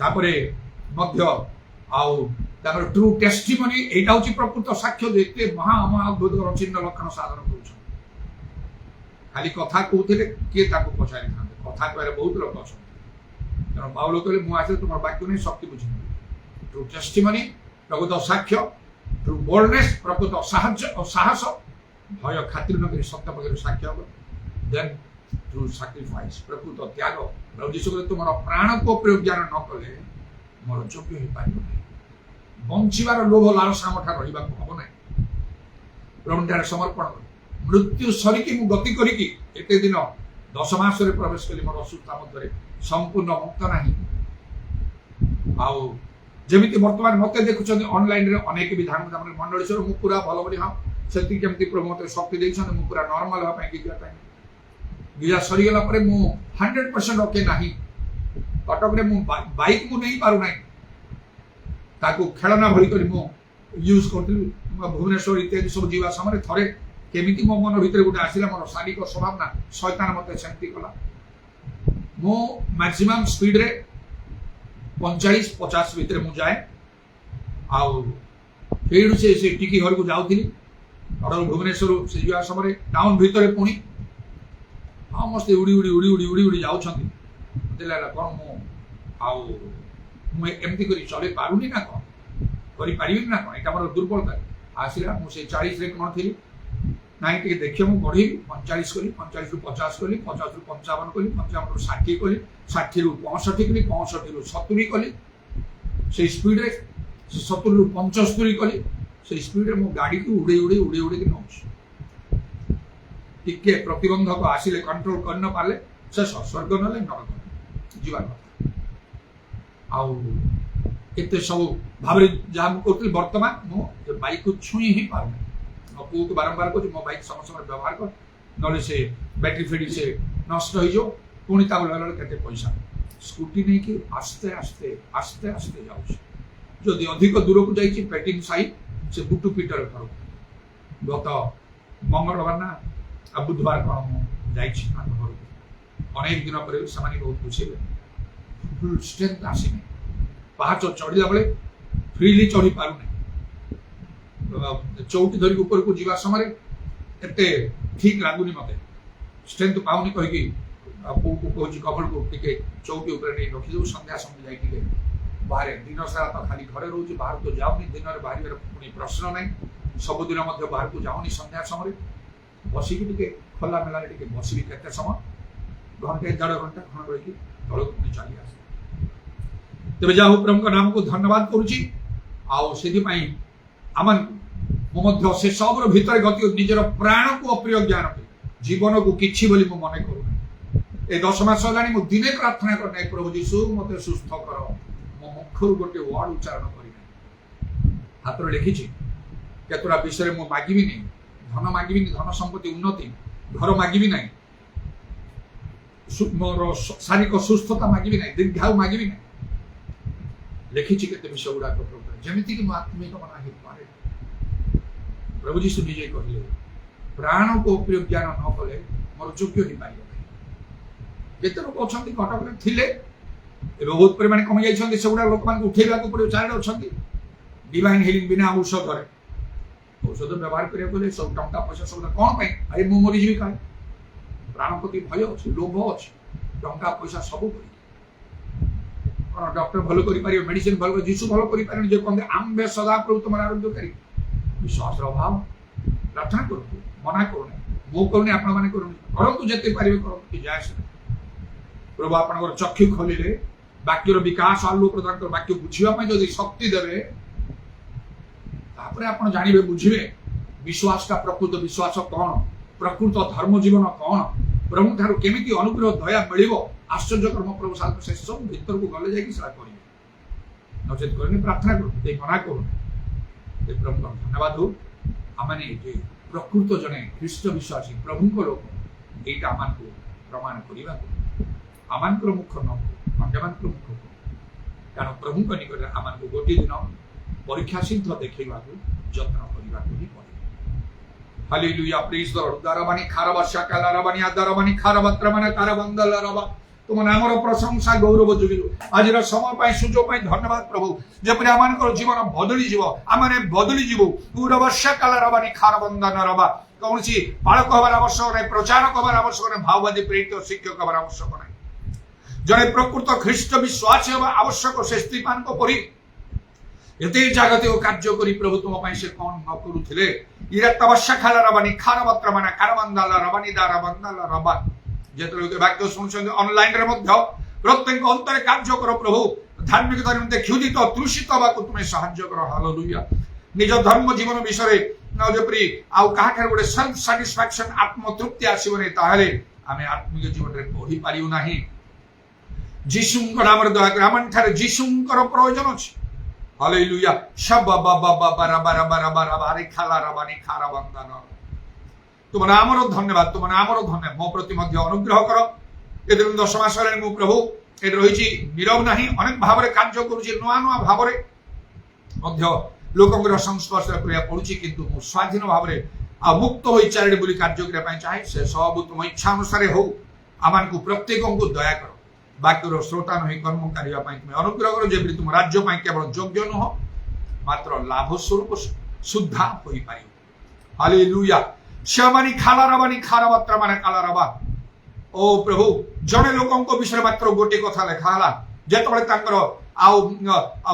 ତାପରେ ମଧ୍ୟ ଆଉ ତାଙ୍କର ଟ୍ରୁ ଟେଷ୍ଟିମନି, ଏଇଟା ହଉଛି ପ୍ରକୃତ ସାକ୍ଷ୍ୟ ଯେ ଏତେ ମହାଅଦ୍ଭୁତର ଚିହ୍ନ ଲକ୍ଷଣ ସାଧନ କରୁଛନ୍ତି। ଖାଲି କଥା କହୁଥିଲେ କିଏ ତାକୁ ପଚାରିଥାନ୍ତେ? କଥା କହିଲେ ବହୁତ ଲୋକ ଅଛନ୍ତି। ତେଣୁ ପାଉଲ କହିଲେ ମୁଁ ଆସିଲେ ତୁମର ବାକ୍ୟ ନେଇ ଶକ୍ତି ବୁଝିନେବି। ଟ୍ରୁ ଟେଷ୍ଟିମନି, ପ୍ରକୃତ ସାକ୍ଷ୍ୟ। ଟ୍ରୁ ବୋଲ୍ଡନେସ୍, ପ୍ରକୃତ ସାହସ, ଭୟ ଖାତିର ନ କରି ସତ୍ୟ ପକ୍ଷରେ ସାକ୍ଷ୍ୟ ହେବ। ଦେନ୍ ଟ୍ରୁ ସାକ୍ରିଫାଇସ୍, ପ୍ରକୃତ ତ୍ୟାଗ। ପ୍ରଭୁ ଯୀଶୁ କହିଲେ ତୁମର ପ୍ରାଣକୁ ପ୍ରଜ୍ଞାନ ନ କଲେ ମୋର ଯୋଗ୍ୟ ହେଇପାରିବ ନାହିଁ। ବଞ୍ଚିବାର ଲୋଭ ଲାଳସା ଆମଠାରେ ରହିବାକୁ ହବ ନାହିଁ। ପ୍ରଭୁଠାରେ ସମର୍ପଣ କର। ମୃତ୍ୟୁ ସରିକି ମୁଁ ଗତି କରିକି ଏତେ ଦିନ 10 ମାସରେ ପ୍ରବେଶ କଲି, ମୋର ଅସୁସ୍ଥତା ମଧ୍ୟରେ ସମ୍ପୂର୍ଣ୍ଣ ମୁକ୍ତ ନାହିଁ। ଆଉ ଯେମିତି ବର୍ତ୍ତମାନ ମତେ ଦେଖୁଛନ୍ତି ଅନଲାଇନରେ ଅନେକ ବିଧାନ ମଣ୍ଡଳୀ ସହ ମୁଁ ପୁରା ଭଲ ବୋଲି, ହଁ ସେତିକି କେମିତି ପ୍ରଭୁ ମତେ ଶକ୍ତି ଦେଇଛନ୍ତି ମୁଁ ପୁରା ନର୍ମାଲ ହେବା ପାଇଁ ଗିଜା ପାଇଁ। ଗିଜା ସରିଗଲା ପରେ ମୁଁ 100% ଓକେ ନାହିଁ। କଟକରେ ମୁଁ ବାଇକ୍ ମୁଁ ନେଇ ପାରୁନାହିଁ, ତାକୁ ଖେଳନା ଭଳି କରି ମୁଁ ୟୁଜ୍ କରୁଥିଲି। ଭୁବନେଶ୍ୱର ଇତ୍ୟାଦି ସବୁ ଯିବା ସମୟରେ ଥରେ କେମିତି ମୋ ମନ ଭିତରେ ଗୋଟେ ଆସିଲା, ମୋର ଶାରୀରିକ ସ୍ୱଭାବ ନା, ଶୈତାନ ମତେ ସେମିତି କଲା। ମୁଁ ମ୍ୟାକ୍ସିମମ୍ ସ୍ପିଡରେ 45-50 ଭିତରେ ମୁଁ ଯାଏ। ଆଉ ସେଇଠୁ ସେ ଟିକି ଘରକୁ ଯାଉଥିଲି। ଭୁବନେଶ୍ୱର ସେ ଯିବା ସମୟରେ ଟାଉନ ଭିତରେ ପୁଣି ସମସ୍ତେ ଉଡ଼ି ଉଡ଼ି ଯାଉଛନ୍ତି। ମତେ ଲାଗିଲା କ'ଣ ମୁଁ ଆଉ ମୁଁ ଏମିତି କରି ଚଲେଇ ପାରୁନି ନା କ'ଣ, କରିପାରିବିନି ନା କ'ଣ, ଏଇଟା ମୋର ଦୁର୍ବଳତା। ଆସିଲା ମୁଁ ସେଇ 40ରେ କ'ଣ ଥିଲି, ନାଇଁ ଟିକେ ଦେଖିବ ମୁଁ ବଢ଼େଇବି, 45 କଲି, 45ରୁ 50 କଲି, 50ରୁ 55 କଲି, 55ରୁ 60 କଲି, 60ରୁ 65 କଲି, 65ରୁ 70 କଲି, ସେଇ ସ୍ପିଡରେ 70ରୁ 75 କଲି, ସେଇ ସ୍ପିଡରେ ମୁଁ ଗାଡ଼ିକୁ ଉଡ଼େଇକି ନେଉଛି। ଟିକେ ପ୍ରତିବନ୍ଧକ ଆସିଲେ କଣ୍ଟ୍ରୋଲ କରି ନ ପାରିଲେ ଶେଷ, ସ୍ୱର୍ଗ ନହେଲେ ନରକ ଯିବା କଥା। ଆଉ କେତେ ସବୁ ଭାବରେ ଯାହା ମୁଁ କହୁଥିଲି, ବର୍ତ୍ତମାନ ମୁଁ ବାଇକକୁ ଛୁଇଁ ହିଁ ପାରୁନି। ମୋ ପୁଅକୁ ବାରମ୍ବାର କହୁଛି ମୋ ବାଇକ୍ ସମସ୍ତ ସମୟରେ ବ୍ୟବହାର କର, ନହେଲେ ସେ ବ୍ୟାଟେରୀ ଫେଡ଼ି ସେ ନଷ୍ଟ ହେଇଯିବ, ପୁଣି ତାକୁ ଲଗାଇଲା କେତେ ପଇସା। ସ୍କୁଟି ନେଇକି ଆସ୍ତେ ଆସ୍ତେ ଆସ୍ତେ ଆସ୍ତେ ଯାଉଛି। ଯଦି ଅଧିକ ଦୂରକୁ ଯାଇଛି ପେଟିଂ ସାହି ସେ ବୁଟୁ ପିଟର ଘରକୁ। ଗତ ମଙ୍ଗଳବାର ନା ବୁଧବାର କ'ଣ ମୁଁ ଯାଇଛି ତାଙ୍କ ଘରକୁ। ଅନେକ ଦିନ ପରେ ସେମାନେ ବହୁତ ବୁଝିଲେ, ଫୁଲ୍ ଷ୍ଟ୍ରେନ୍ଥ ଆସିନି, ପାହାଚ ଚଢ଼ିଲା ବେଳେ ଫ୍ରିଲି ଚଢ଼ି ପାରୁନି, ଚଉଟି ଧରିକି ଉପରକୁ ଯିବା ସମୟରେ ଏତେ ଠିକ୍ ଲାଗୁନି ମୋତେ, ଷ୍ଟ୍ରେନ୍ଥ ପାଉନି କହିକି ପୁଅକୁ କହୁଛି କମଳକୁ ଟିକେ ଚଉଟି ଉପରେ ନେଇ ରଖିଦେଉ, ସନ୍ଧ୍ୟା ସମୟ ଯାଇ ଟିକେ ବାହାରେ, ଦିନ ସାରା ତ ଖାଲି ଘରେ ରହୁଛି, ବାହାରକୁ ଯାଉନି, ଦିନରେ ବାହାରିବାର ପୁଣି ପ୍ରଶ୍ନ ନାହିଁ, ସବୁଦିନ ମଧ୍ୟ ବାହାରକୁ ଯାଉନି। ସନ୍ଧ୍ୟା ସମୟରେ ବସିକି ଟିକେ ଖୋଲା ମେଲାରେ ଟିକେ ବସିବି କେତେ ସମୟ, ଘଣ୍ଟେ 1.5 ଘଣ୍ଟା ଖଣ୍ଡ ରହିକି ତଳକୁ ପୁଣି ଚାଲି ଆସେ। ତେବେ ଯାହା ହଉ ପ୍ରଭୁଙ୍କ ନାମକୁ ଧନ୍ୟବାଦ କରୁଛି। ଆଉ ସେଥିପାଇଁ ଆମମାନଙ୍କୁ ମୁଁ ମଧ୍ୟ ସେ ସବୁର ଭିତରେ ଗତି ନିଜର ପ୍ରାଣକୁ ଅପ୍ରିୟ ଜ୍ଞାନ କରି ଜୀବନକୁ କିଛି ବୋଲି ମୁଁ ମନେ କରୁନି। ଏ 10 ମାସ ହେଲାଣି ମୁଁ ଦିନେ ପ୍ରାର୍ଥନା କରିନାହିଁ, ପ୍ରଭୁ ଯୀଶୁ ମୋତେ ସୁସ୍ଥ କର, ମୋ ମୁଖରୁ ଗୋଟେ ୱାର୍ଡ ଉଚ୍ଚାରଣ କରିନାହିଁ। ହାତରେ ଲେଖିଛି କେତେଟା ବିଷୟରେ ମୁଁ ମାଗିବିନି, ଧନ ମାଗିବିନି, ଧନ ସମ୍ପତ୍ତି ଉନ୍ନତି, ଘର ମାଗିବି ନାହିଁ, ମୋର ଶାରୀରିକ ସୁସ୍ଥତା ମାଗିବି ନାହିଁ, ଦୀର୍ଘାୟୁ ମାଗିବି ନାହିଁ। ଲେଖିଛି କେତେ ବିଷୟ ଗୁଡାକ ପ୍ରଭୁ, ଯେମିତିକି ମୁଁ ଆତ୍ମିକ ମନା ହେଇପାରେ। ପ୍ରଭୁ ଯୀଶୁ ନିଜେ କହିଲେ ପ୍ରାଣକୁ ଅପ୍ରିୟ ଜ୍ଞାନ ନ କଲେ ମୋର ଯୋଗ୍ୟ ହେଇପାରିବ ନାହିଁ। କେତେ ଲୋକ ଅଛନ୍ତି କଟକରେ ଥିଲେ, ଏବେ ବହୁତ ପରିମାଣରେ କମି ଯାଇଛନ୍ତି, ସେଗୁଡା ଲୋକମାନଙ୍କୁ ଉଠେଇବାକୁ ପଡିବ। ଚାରିଆଡେ ଅଛନ୍ତି ଡିଭାଇନ ହିଲିଂ ବିନା ଔଷଧରେ, ଔଷଧ ବ୍ୟବହାର କରିବାକୁ ହେଲେ ସବୁ ଟଙ୍କା ପଇସା ସବୁ କ'ଣ ପାଇଁ? ଆରେ ମୁଁ ମରିଯିବି କାହିଁ? ପ୍ରାଣ ପ୍ରତି ଭୟ ଅଛି, ଲୋଭ ଅଛି, ଟଙ୍କା ପଇସା ସବୁ କରି କ'ଣ ଡକ୍ଟର ଭଲ କରିପାରିବ, ମେଡିସିନ ଭଲ, ଯୀଶୁ ଭଲ କରିପାରିବେନି। ଯେ କହନ୍ତି ଆମ୍ଭେ ସଦାପ୍ରଭୁ ତୁମର ଆରୋଗ୍ୟକାରୀ। ବିଶ୍ୱାସର ଅଭାବ। ପ୍ରାର୍ଥନା କରନ୍ତୁ, ମନା କରୁନି, ମୁଁ କରୁନି, ଆପଣମାନେ କରନ୍ତୁ, ଯେତେ ପାରିବେ କରନ୍ତୁ, କି ଯାଏ ସେ। ପ୍ରଭୁ ଆପଣଙ୍କର ଚକ୍ଷୁ ଖୋଲିଲେ, ବାକ୍ୟର ବିକାଶ ଆଲୋକ ପ୍ରଦାନ କର, ବାକ୍ୟ ବୁଝିବା ପାଇଁ ଯଦି ଶକ୍ତି ଦେବେ, ତାପରେ ଆପଣ ଜାଣିବେ, ବୁଝିବେ ବିଶ୍ୱାସଟା ପ୍ରକୃତ ବିଶ୍ୱାସ କ'ଣ, ପ୍ରକୃତ ଧର୍ମ ଜୀବନ କ'ଣ, ପ୍ରଭୁଙ୍କ ଠାରୁ କେମିତି ଅନୁଗ୍ରହ ଦୟା ମିଳିବ। ଆଶ୍ଚର୍ଯ୍ୟ କର୍ମ ପ୍ରଭୁ ସାଧାରଣ ସେ ସବୁ ଭିତରକୁ ଗଲେ ଯାଇକି ସେଟା କରିବେ, ନଚେତ କରିନି। ପ୍ରାର୍ଥନା କରନ୍ତୁ, ଏ ମନା କରୁନି। ଏ ପ୍ରଭୁଙ୍କ ଧନ୍ୟବାଦ ହଉ, ଆମେ ଯେ ପ୍ରକୃତ ଜଣେ ଖ୍ରୀଷ୍ଟ ବିଶ୍ୱାସୀ ପ୍ରଭୁଙ୍କ ଲୋକ, ଏଇଟା ଆମକୁ ପ୍ରମାଣ କରିବାକୁ, ଆମମାନଙ୍କର ମୁଖ ନ ଅନ୍ୟମାନଙ୍କର ମୁଖ, କାରଣ ପ୍ରଭୁଙ୍କ ନିକଟରେ ଆମକୁ ଗୋଟିଏ ଦିନ ପରୀକ୍ଷା ସିଦ୍ଧ ଦେଖେଇବାକୁ ଯତ୍ନ କରିବାକୁ ହିଁ ପଡ଼ିବ। ହାଲେଲୁୟା, ପ୍ରେଜ୍ ଦ ଲର୍ଡ। ଦାରବାନି ଖାରବା শাকালারাবানি আদারবানি খারাবাত্রামানা কারাবন্দলারাবা, ତୁମ ନାମର ପ୍ରଶଂସା ଗୌରବ ଯୋଗିଲୁ। ଆଜିର ସମୟ ପାଇଁ, ସୁଯୋଗ ପାଇଁ ଧନ୍ୟବାଦ ପ୍ରଭୁ। ଯେପରି ଆମମାନଙ୍କର ଜୀବନ ବଦଳିଯିବ, ଆମେ ବଦଳିଯିବୁ। ଉରବଶାକାଲାରାବାନି ଖାରବନ୍ଦନରବା, କୌଣସି ବାଳକ ହେବାର ଆବଶ୍ୟକ ନାହିଁ, ପ୍ରଚାରକ ହେବାର ଆବଶ୍ୟକ ନାହିଁ, ଭାବବାଦୀ ପ୍ରେରିତ ଶିକ୍ଷକ ହେବାର ଆବଶ୍ୟକ ନାହିଁ। ଜଣେ ପ୍ରକୃତ ଖ୍ରୀଷ୍ଟ ବିଶ୍ୱାସୀ ହେବା ଆବଶ୍ୟକ। ସେ ସ୍ତ୍ରୀମାନଙ୍କ ପରି ଏତେ ଜାଗତିକ କାର୍ଯ୍ୟ କରି ପ୍ରଭୁ ତୁମ ପାଇଁ ସେ କ'ଣ ନ କରୁଥିଲେ? ଇରାତାବାଶାକାଲାରାବାନି ଖାରବାତ୍ରାମାନା କାରାବନ୍ଦଲାରାବାନି ଦାରାବନ୍ଦଲାରାବା, ଯେତେବେଳେ ବାକ୍ୟ ଶୁଣୁଛନ୍ତି ଅନଲାଇନରେ ମଧ୍ୟ ପ୍ରତ୍ୟେକ ଅନ୍ତରେ କାର୍ଯ୍ୟ କର ପ୍ରଭୁ। ଧାର୍ମିକତା ନିମନ୍ତେ କ୍ଷୁଧିତ ତୃଷିତ ହେବାକୁ ତୁମେ ସାହାଯ୍ୟ କର। ହାଲେଲୁୟା। ନିଜ ଧର୍ମ ଜୀବନ ବିଷୟରେ ଯେପରି ଆଉ କାହାଠାରୁ ଗୋଟେ ସେଲ୍ଫ ସାଟିସ୍ଫାକ୍ସନ, ଆତ୍ମତୃପ୍ତି ଆସିବନି, ତାହେଲେ ଆମେ ଆତ୍ମିକ ଜୀବନରେ ବଢି ପାରିବୁ ନାହିଁ। ଯୀଶୁଙ୍କ ନାମରେ ଦୟାକରି ଆମଠାରେ ଯୀଶୁଙ୍କର ପ୍ରୟୋଜନ ଅଛି। ହାଲେଲୁୟା। ତୁମ ନାମର ଧନ୍ୟବାଦ, ତୁମ ନାମର ଧନ୍ୟବାଦ। ମୋ ପ୍ରତି ମଧ୍ୟ ଅନୁଗ୍ରହ କର। ଏ 10 ମାସ ହେଲାଣି ମୁଁ ପ୍ରଭୁ ଏଠି ରହିଛି, ନୀରବ ନାହିଁ, ଅନେକ ଭାବରେ କାର୍ଯ୍ୟ କରୁଛି, ନୂଆ ନୂଆ ଭାବରେ ମଧ୍ୟ ଲୋକଙ୍କର ସଂସ୍ପର୍ଶରେ କରିବାକୁ ପଡୁଛି, କିନ୍ତୁ ମୁଁ ସ୍ୱାଧୀନ ଭାବରେ ଆଉ ମୁକ୍ତ ହୋଇ ଚାରିଆଡେ ବୁଲି କାର୍ଯ୍ୟ କରିବା ପାଇଁ ଚାହେଁ। ସେ ସବୁ ତୁମ ଇଚ୍ଛା ଅନୁସାରେ ହଉ। ଆମମାନଙ୍କୁ ପ୍ରତ୍ୟେକଙ୍କୁ ଦୟା କର। ବାକ୍ୟର ଶ୍ରୋତା ନୁହେଁ, କର୍ମ କରିବା ପାଇଁ ତୁମେ ଅନୁଗ୍ରହ କର, ଯେପରି ତୁମ ରାଜ୍ୟ ପାଇଁ କେବଳ ଯୋଗ୍ୟ ନୁହଁ, ମାତ୍ର ଲାଭ ସ୍ୱରୂପ ସୁଦ୍ଧା ହୋଇପାରିବ। ହାଲେଲୁୟା। ଶ୍ୟାମାନି ଖାଲାରାବାନି ଖାରାବାତ୍ରାମାନେ କାଲାରାବା। ଓ ପ୍ରଭୁ, ଜଣେ ଲୋକଙ୍କ ବିଷୟରେ ମାତ୍ର ଗୋଟିଏ କଥା ଲେଖା ହେଲା, ଯେତେବେଳେ ତାଙ୍କର ଆଉ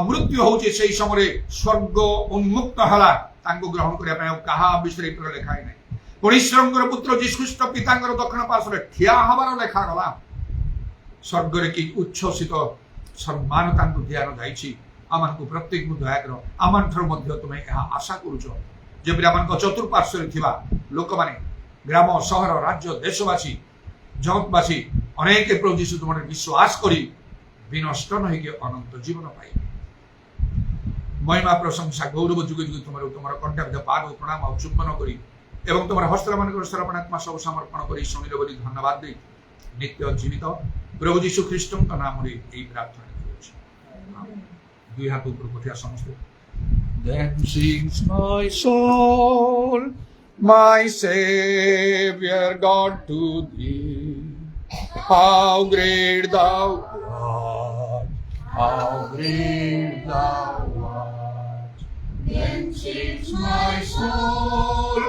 ମୃତ୍ୟୁ ହଉଛି ସେଇ ସମୟରେ ସ୍ୱର୍ଗ ଉନ୍ମୁକ୍ତ ହେଲା ତାଙ୍କୁ ଗ୍ରହଣ କରିବା ପାଇଁ। ଆଉ କାହା ବିଷୟରେ ଲେଖା ନାହିଁ। ପୁଣି ଈଶ୍ୱରଙ୍କର ପୁତ୍ର ଯୀଶୁ ଖ୍ରୀଷ୍ଟ ପିତାଙ୍କର ଦକ୍ଷିଣ ପାର୍ଶ୍ୱରେ ଠିଆ ହବାର ଲେଖାଗଲା। ସ୍ୱର୍ଗରେ କି ଉଚ୍ଛ୍ୱସିତ ସମ୍ମାନ ତାଙ୍କୁ ଦିଆଯାଇଛି। ଆମମାନଙ୍କୁ ପ୍ରତ୍ୟେକଙ୍କୁ ଦୟାକର, ଆମଠାରୁ ମଧ୍ୟ ତୁମେ ଏହା ଆଶା କରୁଛ। ଯେପରି ଆମମାନଙ୍କ ଚତୁଃପାର୍ଶ୍ୱରେ ଥିବା ଲୋକମାନେ, ଗ୍ରାମ ସହର ରାଜ୍ୟ ଦେଶବାସୀ ଜଗତବାସୀ ଅନେକ ପ୍ରଭୁ ଯୀଶୁ ତୁମରେ ବିଶ୍ୱାସ କରି ବିନଷ୍ଟ ନ ହେଇକି ଅନନ୍ତ ଜୀବନ ପାଇବେ। ମହିମା ପ୍ରଶଂସା ଗୌରବ ଯୁଗ ଯୁଗ ତୁମର କଣ୍ଠାବ୍ଦ ପାଦ ପ୍ରଣାମ ଆଉ ଚୁମ୍ବନ କରି ଏବଂ ତୁମର ହସ୍ତମାନଙ୍କର ସରପଣାତ୍ମା ସବୁ ସମର୍ପଣ କରି ଶୁଣିଲ ବୋଲି ଧନ୍ୟବାଦ ଦେଇ ନିତ୍ୟ ଜୀବିତ ପ୍ରଭୁ ଯୀଶୁ ଖ୍ରୀଷ୍ଟଙ୍କ ନାମରେ ଏହି ପ୍ରାର୍ଥନା କରୁଛି। ଦୁଇ ହାତ ଉପରକୁ ଉଠିବା ସମସ୍ତେ। Then sings my soul, my Savior God, to thee. How great thou art, how great thou art. Then sings my soul,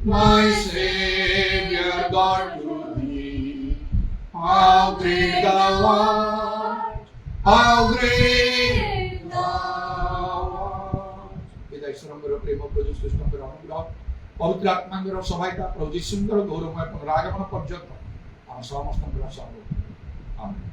my Savior God, to thee. How great thou art, how great thou art. पिता ईश्वरଙ୍କର ପ୍ରେମ, ପ୍ରଭୁ ଖ୍ରୀଷ୍ଟଙ୍କର ଅନୁଗ୍ରହ, ପବିତ୍ର ଆତ୍ମାଙ୍କର ସହାୟତା, ପ୍ରଭୁ ଯୀଶୁଙ୍କର ଗୌରବମୟ ପୁନରାଗମନ ପର୍ଯ୍ୟନ୍ତ ଆମ ସମସ୍ତଙ୍କର ସହ। ଆମେନ୍।